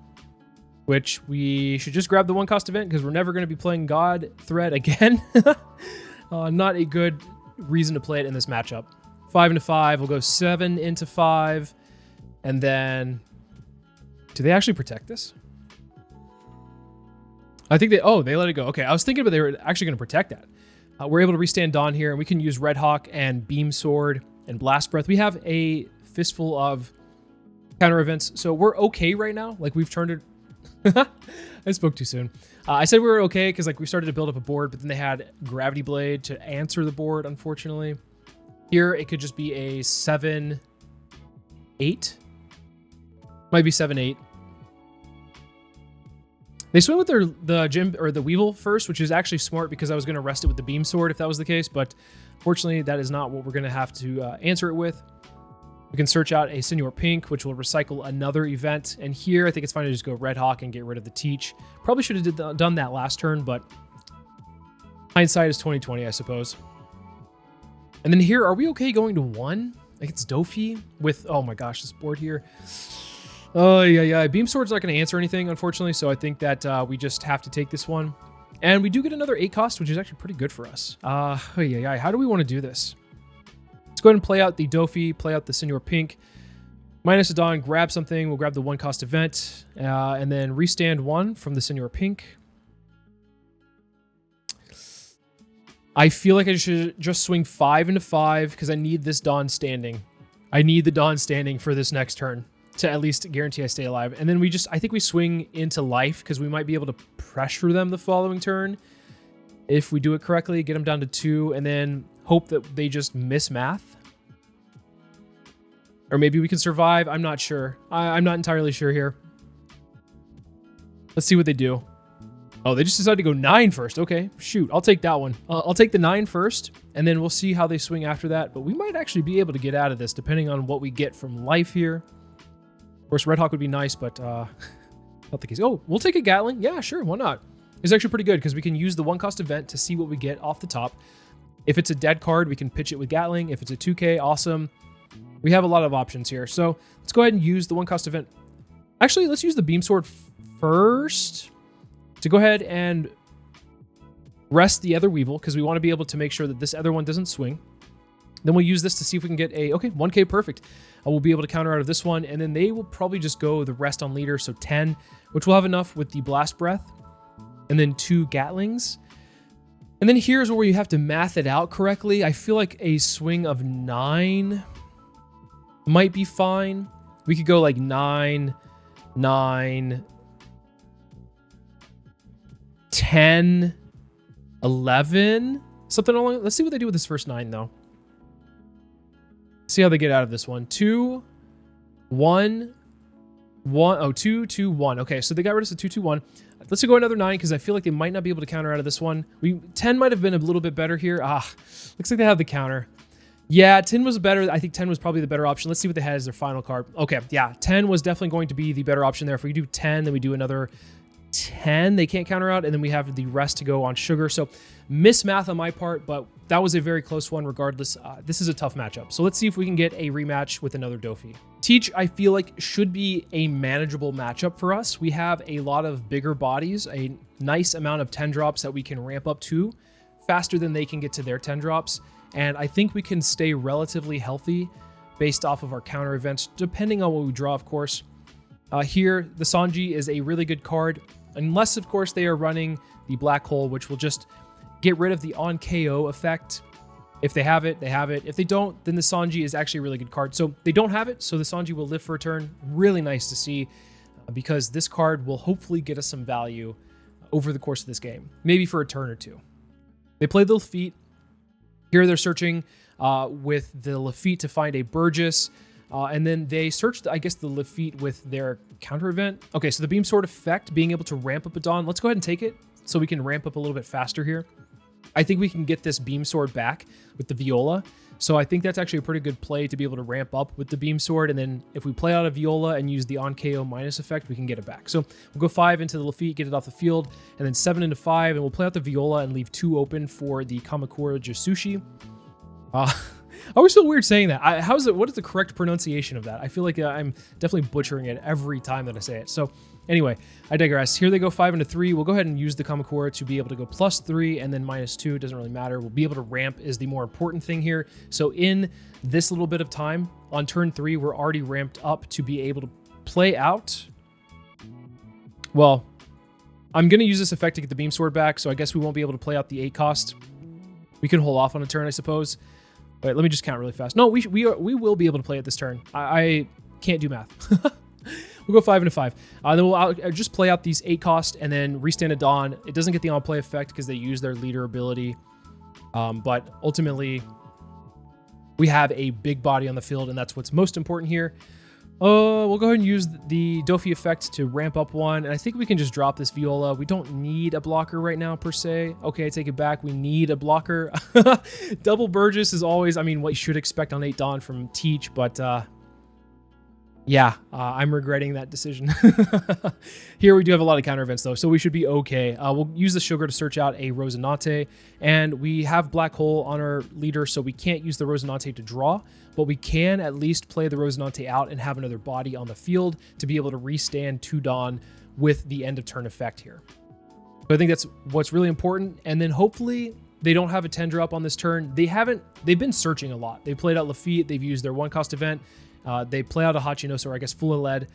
which we should just grab the 1-cost event because we're never going to be playing God Thread again. Not a good reason to play it in this matchup. 5 into 5. We'll go 7 into 5. And then, do they actually protect this? I think they let it go. Okay, I was thinking, but they were actually going to protect that. We're able to restand Dawn here, and we can use Red Hawk and Beam Sword and Blast Breath. We have a fistful of counter events, so we're okay right now. Like, we've turned it... I spoke too soon. I said we were okay because like we started to build up a board, but then they had Gravity Blade to answer the board, unfortunately. Here, it could just be a 7-8. Might be 7-8. They swing with the Weevil first, which is actually smart because I was going to rest it with the Beam Sword if that was the case, but fortunately that is not what we're going to have to answer it with. We can search out a Senior Pink, which will recycle another event. And here, I think it's fine to just go Red Hawk and get rid of the Teach. Probably should have done that last turn, but hindsight is 20/20, I suppose. And then here, are we okay going to 1? Like it's Doffy with, oh my gosh, this board here. Oh, yeah. Beam Sword's not going to answer anything, unfortunately, so I think that we just have to take this one. And we do get another 8-cost, which is actually pretty good for us. How do we want to do this? Let's go ahead and play out the Doffy, play out the Senior Pink. Minus a Dawn, grab something. We'll grab the 1-cost event, and then restand 1 from the Senior Pink. I feel like I should just swing 5 into 5 because I need this Dawn standing. I need the Dawn standing for this next turn to at least guarantee I stay alive. And then I think we swing into life because we might be able to pressure them the following turn. If we do it correctly, get them down to 2, and then hope that they just miss math. Or maybe we can survive. I'm not sure. I'm not entirely sure here. Let's see what they do. Oh, they just decided to go 9 first. Okay, shoot. I'll take that one. I'll take the 9 first, and then we'll see how they swing after that. But we might actually be able to get out of this depending on what we get from life here. Of course, Red Hawk would be nice, but not the case. Oh, we'll take a Gatling. Yeah, sure. Why not? It's actually pretty good because we can use the 1-cost event to see what we get off the top. If it's a dead card, we can pitch it with Gatling. If it's a 2K, awesome. We have a lot of options here. So let's go ahead and use the 1-cost event. Actually, let's use the Beam Sword first to go ahead and rest the other Weevil because we want to be able to make sure that this other one doesn't swing. Then we'll use this to see if we can get a, okay, 1K, perfect. We'll be able to counter out of this one, and then they will probably just go the rest on leader, so 10, which will have enough with the Blast Breath, and then 2 Gatlings. And then here's where you have to math it out correctly. I feel like a swing of 9 might be fine. We could go like 9, 9, 10, 11, something along. Let's see what they do with this first 9, though. See how they get out of this one. 2, 1, 1. Oh, 2, 2, 1. Okay, so they got rid of the 2, 2, 1. Let's go another 9 because I feel like they might not be able to counter out of this one. 10 might have been a little bit better here. Looks like they have the counter. Yeah, 10 was better. I think 10 was probably the better option. Let's see what they had as their final card. Okay, yeah, 10 was definitely going to be the better option there. If we do 10, then we do another 10. They can't counter out, and then we have the rest to go on Sugar. So mismath on my part, but that was a very close one regardless. This is a tough matchup. So let's see if we can get a rematch with another Doffy. Teach, I feel like, should be a manageable matchup for us. We have a lot of bigger bodies, a nice amount of 10 drops that we can ramp up to faster than they can get to their 10 drops. And I think we can stay relatively healthy based off of our counter events, depending on what we draw, of course. Here, the Sanji is a really good card, unless, of course, they are running the Black Hole, which will just get rid of the on KO effect. If they have it, they have it. If they don't, then the Sanji is actually a really good card. So they don't have it, so the Sanji will live for a turn. Really nice to see, because this card will hopefully get us some value over the course of this game. Maybe for a turn or two. They play the feet. Here they're searching with the Lafitte to find a Burgess. And then they searched, I guess, the Lafitte with their counter event. Okay, so the Beam Sword effect, being able to ramp up a Dawn. Let's go ahead and take it so we can ramp up a little bit faster here. I think we can get this Beam Sword back with the Viola. So I think that's actually a pretty good play to be able to ramp up with the Beam Sword. And then if we play out a Viola and use the on KO minus effect, we can get it back. So we'll go 5 into the Lafitte, get it off the field, and then 7 into 5, and we'll play out the Viola and leave 2 open for the Kamakura Jasushi. I always feel weird saying that. What is the correct pronunciation of that? I feel like I'm definitely butchering it every time that I say it. So anyway, I digress. Here they go 5 into 3. We'll go ahead and use the Kamakura to be able to go +3 and then -2. It doesn't really matter. We'll be able to ramp is the more important thing here. So in this little bit of time on turn 3, we're already ramped up to be able to play out. Well, I'm going to use this effect to get the Beam Sword back. So I guess we won't be able to play out the 8 cost. We can hold off on a turn, I suppose. Wait, let me just count really fast. No, we will be able to play it this turn. I can't do math. We'll go 5 into 5. Then I'll just play out these 8 cost and then restand a Dawn. It doesn't get the on play effect because they use their leader ability. But ultimately, we have a big body on the field, and that's what's most important here. We'll go ahead and use the Doffy effect to ramp up 1. And I think we can just drop this Viola. We don't need a blocker right now, per se. Okay, I take it back. We need a blocker. Double Burgess is always, I mean, what you should expect on 8 Dawn from Teach. But yeah, I'm regretting that decision. Here we do have a lot of counter events, though, so we should be okay. We'll use the Sugar to search out a Rosinante. And we have Black Hole on our leader, so we can't use the Rosinante to draw. But we can at least play the Rosinante out and have another body on the field to be able to restand 2 Dawn with the end of turn effect here. So I think that's what's really important. And then hopefully they don't have a 10 drop on this turn. They've been searching a lot. They played out Lafitte. They've used their 1 cost event. They play out a Hachinoso, or I guess Full of Lead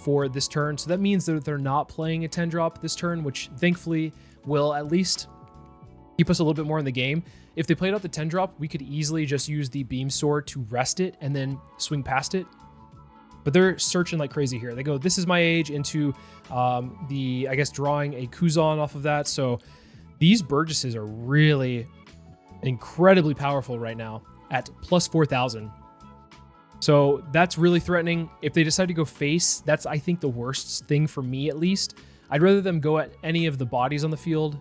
for this turn. So that means that they're not playing a 10 drop this turn, which thankfully will at least keep us a little bit more in the game. If they played out the 10 drop, we could easily just use the Beam Sword to rest it and then swing past it. But they're searching like crazy here. They go, this is my age, into I guess, drawing a Kuzan off of that. So these Burgesses are really incredibly powerful right now at +4,000. So that's really threatening. If they decide to go face, that's, I think, the worst thing for me, at least. I'd rather them go at any of the bodies on the field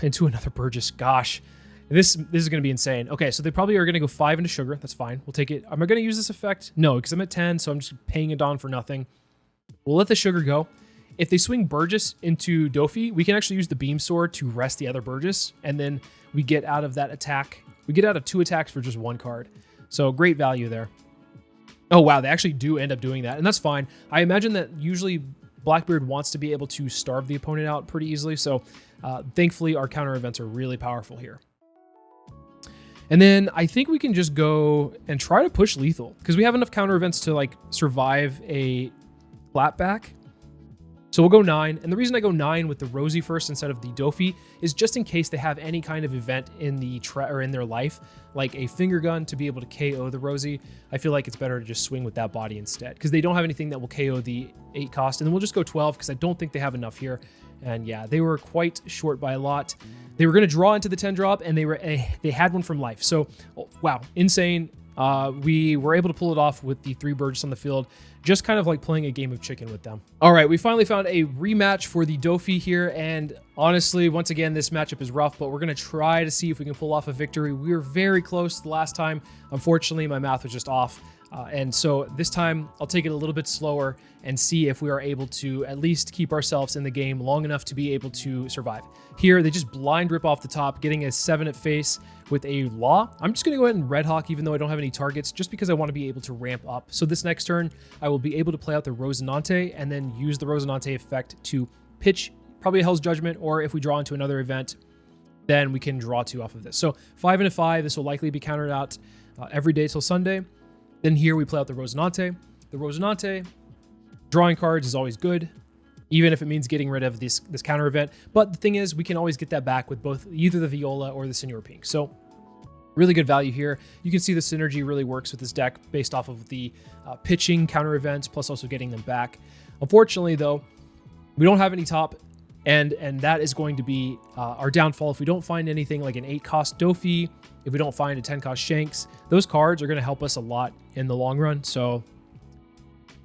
into another Burgess. Gosh, this is going to be insane. Okay, so they probably are going to go 5 into Sugar. That's fine. We'll take it. Am I going to use this effect? No, because I'm at 10, so I'm just paying a Dawn for nothing. We'll let the Sugar go. If they swing Burgess into Doffy, we can actually use the Beam Sword to rest the other Burgess, and then we get out of that attack. We get out of 2 attacks for just 1 card. So great value there. Oh, wow, they actually do end up doing that, and that's fine. I imagine that usually Blackbeard wants to be able to starve the opponent out pretty easily, so thankfully our counter events are really powerful here. And then I think we can just go and try to push lethal, because we have enough counter events to like survive a flatback. So we'll go 9, and the reason I go 9 with the Rosie first instead of the Doffy is just in case they have any kind of event in the or in their life, like a finger gun to be able to KO the Rosie. I feel like it's better to just swing with that body instead, because they don't have anything that will KO the 8 cost, and then we'll just go 12 because I don't think they have enough here. And yeah, they were quite short by a lot. They were going to draw into the 10 drop, and they had one from life. So wow, insane. We were able to pull it off with the 3 Burgess on the field, just kind of like playing a game of chicken with them. All right, we finally found a rematch for the Doffy here, and honestly, once again, this matchup is rough, but we're going to try to see if we can pull off a victory. We were very close the last time. Unfortunately, my math was just off. And so this time I'll take it a little bit slower and see if we are able to at least keep ourselves in the game long enough to be able to survive. Here, they just blind rip off the top, getting a 7 at face with a Law. I'm just going to go ahead and Red Hawk, even though I don't have any targets, just because I want to be able to ramp up. So this next turn, I will be able to play out the Rosinante and then use the Rosinante effect to pitch probably a Hell's Judgment, or if we draw into another event, then we can draw 2 off of this. So 5 into 5, this will likely be countered out every day till Sunday. Then here we play out the Rosinante. The Rosinante, drawing cards is always good, even if it means getting rid of this counter event. But the thing is, we can always get that back with both either the Viola or the Senor Pink. So really good value here. You can see the synergy really works with this deck based off of the pitching counter events, plus also getting them back. Unfortunately, though, we don't have any top, And that is going to be our downfall if we don't find anything like an 8-cost Doffy, if we don't find a 10-cost Shanks. Those cards are going to help us a lot in the long run. So,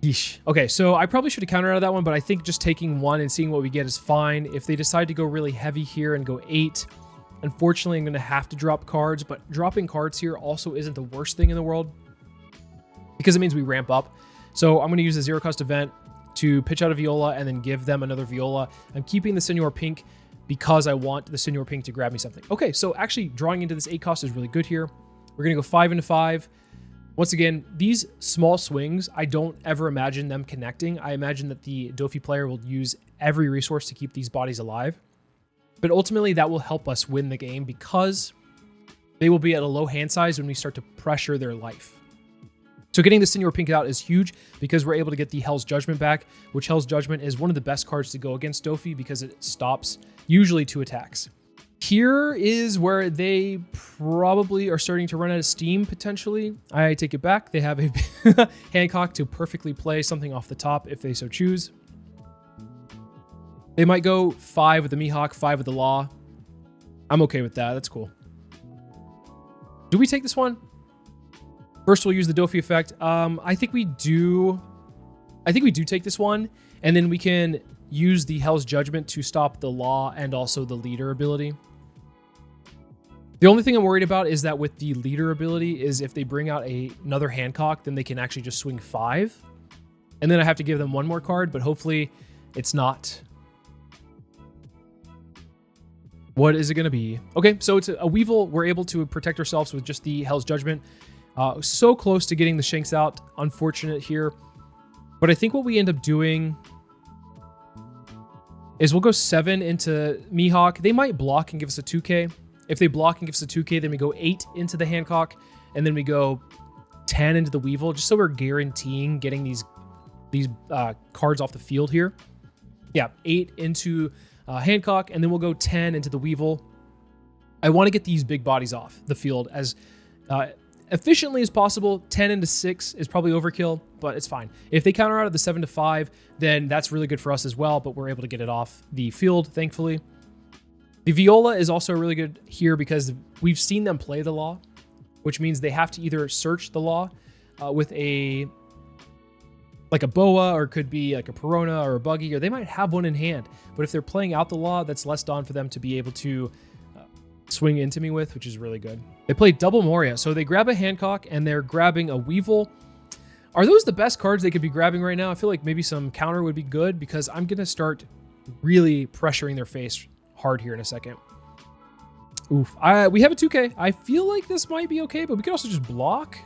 yeesh. Okay, so I probably should have countered out of that one, but I think just taking 1 and seeing what we get is fine. If they decide to go really heavy here and go 8, unfortunately, I'm going to have to drop cards, but dropping cards here also isn't the worst thing in the world because it means we ramp up. So I'm going to use the 0-cost event to pitch out a Viola and then give them another Viola. I'm keeping the Senor Pink because I want the Senor Pink to grab me something. Okay, so actually drawing into this 8-cost is really good here. We're going to go 5 into 5. Once again, these small swings, I don't ever imagine them connecting. I imagine that the Doffy player will use every resource to keep these bodies alive. But ultimately, that will help us win the game because they will be at a low hand size when we start to pressure their life. So getting the Senor Pink out is huge because we're able to get the Hell's Judgment back, which Hell's Judgment is one of the best cards to go against Doffy because it stops usually 2 attacks. Here is where they probably are starting to run out of steam, potentially. I take it back. They have a Hancock to perfectly play something off the top if they so choose. They might go 5 with the Mihawk, 5 with the Law. I'm okay with that. That's cool. Do we take this one? First, we'll use the Doffy effect. I think we do. I think we do take this one, and then we can use the Hell's Judgment to stop the Law and also the Leader ability. The only thing I'm worried about is that with the Leader ability is if they bring out another Hancock, then they can actually just swing 5, and then I have to give them 1 more card. But hopefully, it's not. What is it going to be? Okay, so it's a Weevil. We're able to protect ourselves with just the Hell's Judgment. So close to getting the Shanks out. Unfortunate here. But I think what we end up doing is we'll go 7 into Mihawk. They might block and give us a 2K. If they block and give us a 2K, then we go 8 into the Hancock. And then we go 10 into the Weevil, just so we're guaranteeing getting these cards off the field here. Yeah, 8 into Hancock, and then we'll go 10 into the Weevil. I want to get these big bodies off the field as efficiently as possible. 10 into 6 is probably overkill, but it's fine. If they counter out of the 7 to 5, then that's really good for us as well, but we're able to get it off the field, thankfully. The Viola is also really good here because we've seen them play the Law, which means they have to either search the Law with like a Boa, or it could be like a Perona or a Buggy, or they might have one in hand. But if they're playing out the Law, that's less dawn for them to be able to swing into me with, which is really good. They play double Moria, so they grab a Hancock and they're grabbing a Weevil. Are those the best cards they could be grabbing right now? I feel like maybe some counter would be good because I'm going to start really pressuring their face hard here in a second. Oof. We have a 2K. I feel like this might be okay, but we could also just block.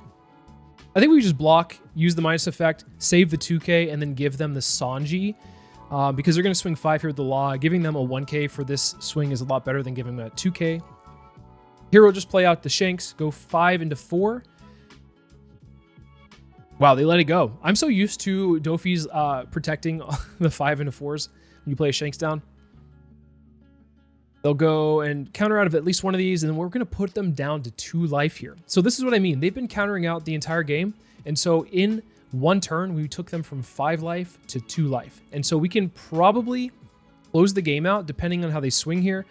I think we just block, use the minus effect, save the 2K, and then give them the Sanji. Because they're going to swing 5 here with the Law. Giving them a 1K for this swing is a lot better than giving them a 2K. Here we'll just play out the Shanks, go 5 into 4. Wow, they let it go. I'm so used to Doffy's protecting the 5 into 4s when you play a Shanks down. They'll go and counter out of at least one of these, and then we're going to put them down to 2 life here. So this is what I mean. They've been countering out the entire game, and so in one turn, we took them from 5 life to 2 life. And so we can probably close the game out, depending on how they swing here.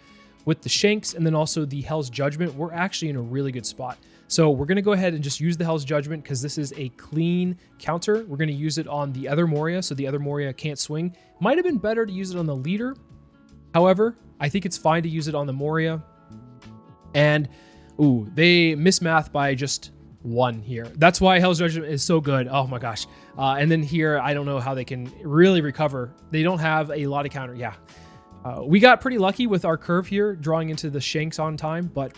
With the Shanks and then also the Hell's Judgment, we're actually in a really good spot. So we're going to go ahead and just use the Hell's Judgment because this is a clean counter. We're going to use it on the other Moria, so the other Moria can't swing. Might have been better to use it on the Leader. However, I think it's fine to use it on the Moria. And, ooh, they mismath by just 1 here. That's why Hell's Judgment is so good. Oh my gosh. And then here, I don't know how they can really recover. They don't have a lot of counter. Yeah. We got pretty lucky with our curve here, drawing into the Shanks on time. But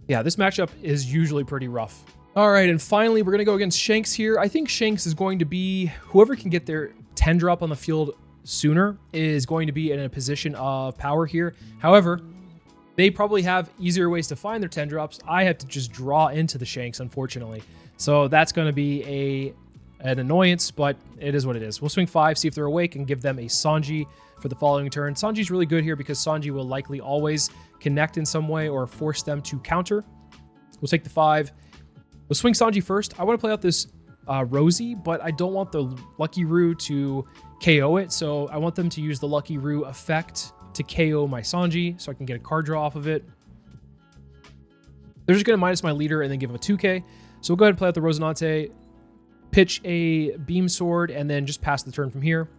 yeah, this matchup is usually pretty rough. All right, and finally, we're going to go against Shanks here. I think Shanks is going to be, whoever can get their 10 drop on the field sooner is going to be in a position of power here. However, they probably have easier ways to find their 10 drops. I have to just draw into the Shanks, unfortunately. So that's going to be an annoyance, but it is what it is. We'll swing 5, see if they're awake, and give them a Sanji for the following turn. Sanji's really good here because Sanji will likely always connect in some way or force them to counter. We'll take the 5. We'll swing Sanji first. I want to play out this Rosie, but I don't want the Lucky Roo to KO it, so I want them to use the Lucky Roo effect to KO my Sanji so I can get a card draw off of it. They're just going to minus my leader and then give him a 2k. So we'll go ahead and play out the Rosinante, pitch a Beam Sword, and then just pass the turn from here.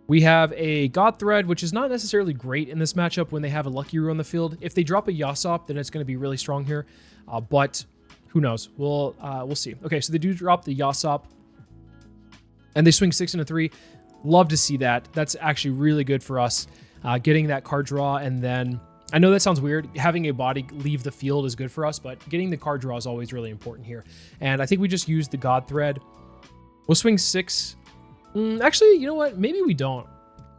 We have a God Thread, which is not necessarily great in this matchup when they have a Lucky Roo on the field. If they drop a Yasop, then it's going to be really strong here. But who knows? We'll see. Okay, so they do drop the Yasop, and they swing 6 and a 3. Love to see that. That's actually really good for us. Getting that card draw, and then I know that sounds weird. Having a body leave the field is good for us, but getting the card draw is always really important here. And I think we just used the God Thread. We'll swing 6. Actually, you know what? Maybe we don't.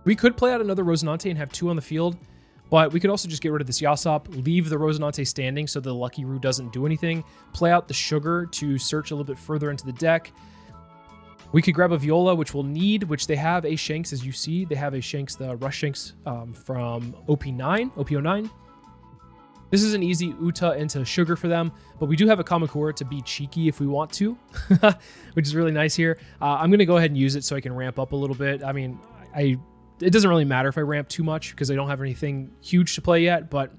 We could play out another Rosinante and have 2 on the field, but we could also just get rid of this Yasop, leave the Rosinante standing so the Lucky Roo doesn't do anything, play out the Sugar to search a little bit further into the deck. We could grab a Viola, which we'll need, which they have a Shanks, as you see. They have a Shanks, the Rush Shanks from OP09. This is an easy Uta into Sugar for them, but we do have a Kamakura to be cheeky if we want to, which is really nice here. I'm going to go ahead and use it so I can ramp up a little bit. I mean, it doesn't really matter if I ramp too much because I don't have anything huge to play yet, but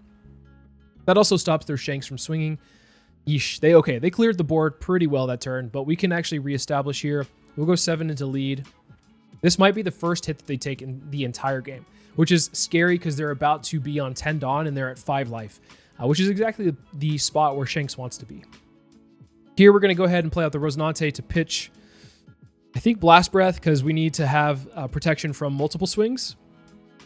that also stops their Shanks from swinging. Yeesh. They cleared the board pretty well that turn, but we can actually reestablish here. We'll go 7 into lead. This might be the first hit that they take in the entire game, which is scary because they're about to be on 10 Dawn and they're at 5 life. Which is exactly the spot where Shanks wants to be. Here, we're going to go ahead and play out the Rosinante to pitch, I think, Blast Breath, because we need to have protection from multiple swings.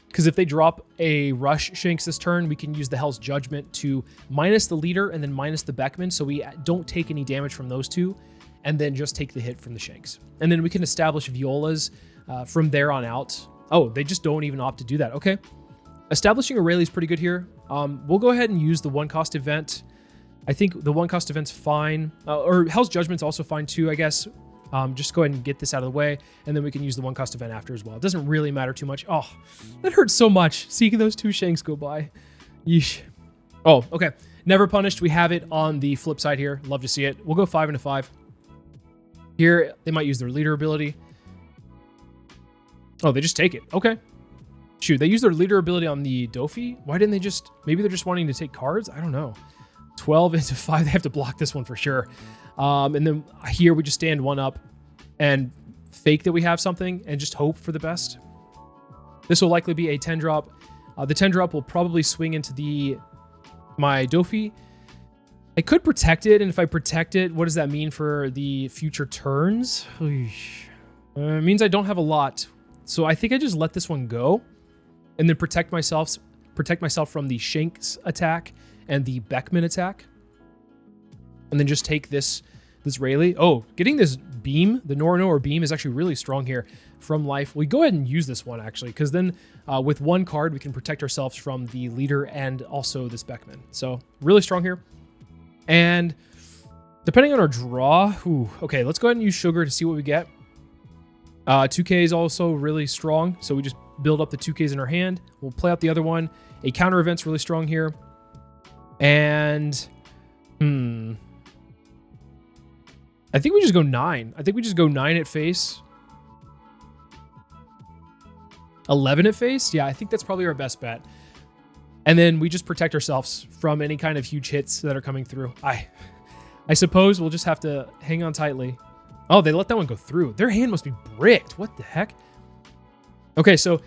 Because if they drop a Rush Shanks this turn, we can use the Hell's Judgment to minus the leader and then minus the Beckman, so we don't take any damage from those two, and then just take the hit from the Shanks. And then we can establish Violas from there on out. Oh, they just don't even opt to do that. Okay. Establishing a Rayleigh is pretty good here. We'll go ahead and use the 1-cost event. I think the 1-cost event's fine. Or Hell's Judgment's also fine too, I guess. Just go ahead and get this out of the way, and then we can use the 1-cost event after as well. It doesn't really matter too much. Oh, that hurts so much, seeing those 2 Shanks go by. Yeesh. Oh, okay. Never Punished. We have it on the flip side here. Love to see it. We'll go 5 into 5. Here, they might use their leader ability. Oh, they just take it. Okay. Shoot, they use their leader ability on the Doffy? Why didn't they just... Maybe they're just wanting to take cards? I don't know. 12 into 5. They have to block this one for sure. And then here we just stand 1 up and fake that we have something and just hope for the best. This will likely be a 10-drop. The 10-drop will probably swing into my Doffy. I could protect it, and if I protect it, what does that mean for the future turns? It means I don't have a lot. So I think I just let this one go. And then protect myself from the Shanks attack and the Beckman attack. And then just take this Rayleigh. Oh, getting this beam, the Norano or beam, is actually really strong here from life. We go ahead and use this one, actually, because then with 1 card, we can protect ourselves from the leader and also this Beckman. So really strong here. And depending on our draw, okay, let's go ahead and use Sugar to see what we get. 2K is also really strong, so we just build up the 2Ks in our hand. We'll play out the other one. A counter event's really strong here. And, I think we just go 9. I think we just go 9 at face. 11 at face? Yeah, I think that's probably our best bet. And then we just protect ourselves from any kind of huge hits that are coming through. I suppose we'll just have to hang on tightly. Oh, they let that one go through. Their hand must be bricked. What the heck? Okay, so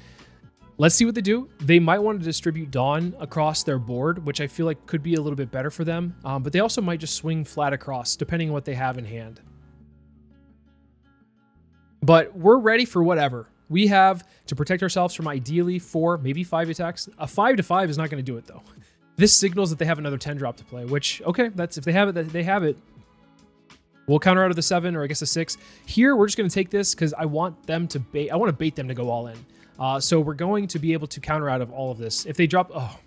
let's see what they do. They might want to distribute Dawn across their board, which I feel like could be a little bit better for them. But they also might just swing flat across, depending on what they have in hand. But we're ready for whatever. We have to protect ourselves from ideally 4, maybe 5 attacks. A 5 to 5 is not going to do it, though. This signals that they have another 10-drop to play, which, okay, that's if they have it, they have it. We'll counter out of the 7, or I guess a 6. Here, we're just going to take this because I want them to bait. I want to bait them to go all in. So we're going to be able to counter out of all of this. If they drop, oh,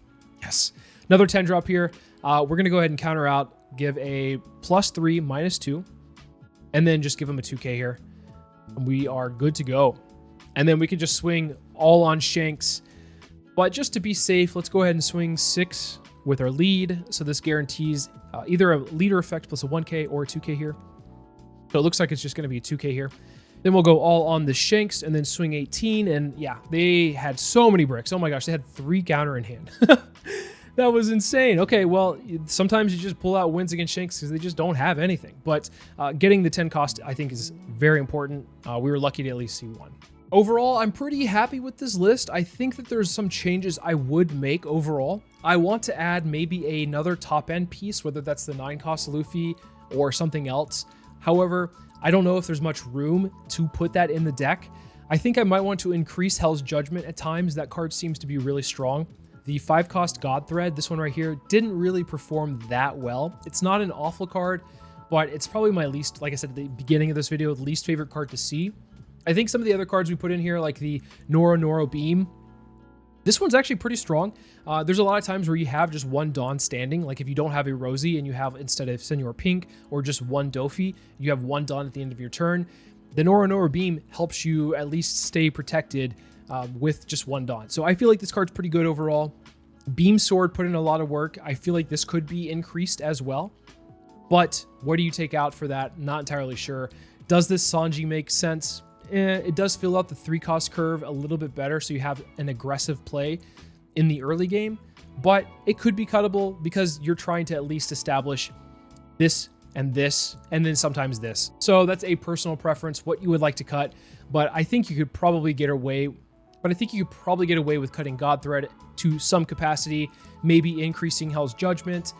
yes. Another 10 drop here. We're going to go ahead and counter out, give a +3, -2, and then just give them a 2K here. We are good to go. And then we can just swing all on Shanks. But just to be safe, let's go ahead and swing 6 with our lead. So this guarantees either a leader effect plus a 1K or a 2K here. So it looks like it's just going to be a 2K here. Then we'll go all on the Shanks and then swing 18. And yeah, they had so many bricks. Oh my gosh, they had 3 counter in hand. That was insane. Okay, well, sometimes you just pull out wins against Shanks because they just don't have anything. But getting the 10 cost, I think, is very important. We were lucky to at least see 1. Overall, I'm pretty happy with this list. I think that there's some changes I would make overall. I want to add maybe another top-end piece, whether that's the 9 cost Luffy or something else. However, I don't know if there's much room to put that in the deck. I think I might want to increase Hell's Judgment at times. That card seems to be really strong. The 5 cost God Thread, this one right here, didn't really perform that well. It's not an awful card, but it's probably my least, like I said at the beginning of this video, the least favorite card to see. I think some of the other cards we put in here, like the Noro Beam, this one's actually pretty strong. There's a lot of times where you have just 1 Dawn standing. Like if you don't have a Rosie and you have, instead of Senor Pink or just 1 Doffy, you have 1 Dawn at the end of your turn. The Noro Beam helps you at least stay protected with just 1 Dawn. So I feel like this card's pretty good overall. Beam Sword put in a lot of work. I feel like this could be increased as well. But what do you take out for that? Not entirely sure. Does this Sanji make sense? It does fill out the 3 cost curve a little bit better, so you have an aggressive play in the early game. But it could be cuttable because you're trying to at least establish this, and then sometimes this. So that's a personal preference, what you would like to cut. But I think you could probably get away with cutting God Thread to some capacity, maybe increasing Hell's Judgment.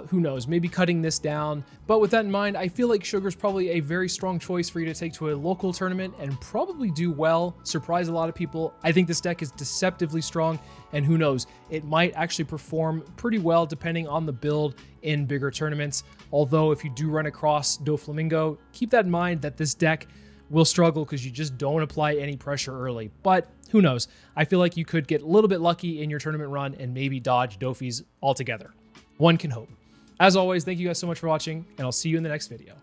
Who knows, maybe cutting this down. But with that in mind, I feel like Sugar's probably a very strong choice for you to take to a local tournament and probably do well, surprise a lot of people. I think this deck is deceptively strong, and who knows, it might actually perform pretty well depending on the build in bigger tournaments. Although if you do run across Doflamingo, keep that in mind that this deck will struggle because you just don't apply any pressure early. But who knows, I feel like you could get a little bit lucky in your tournament run and maybe dodge Doffys altogether. One can hope. As always, thank you guys so much for watching, and I'll see you in the next video.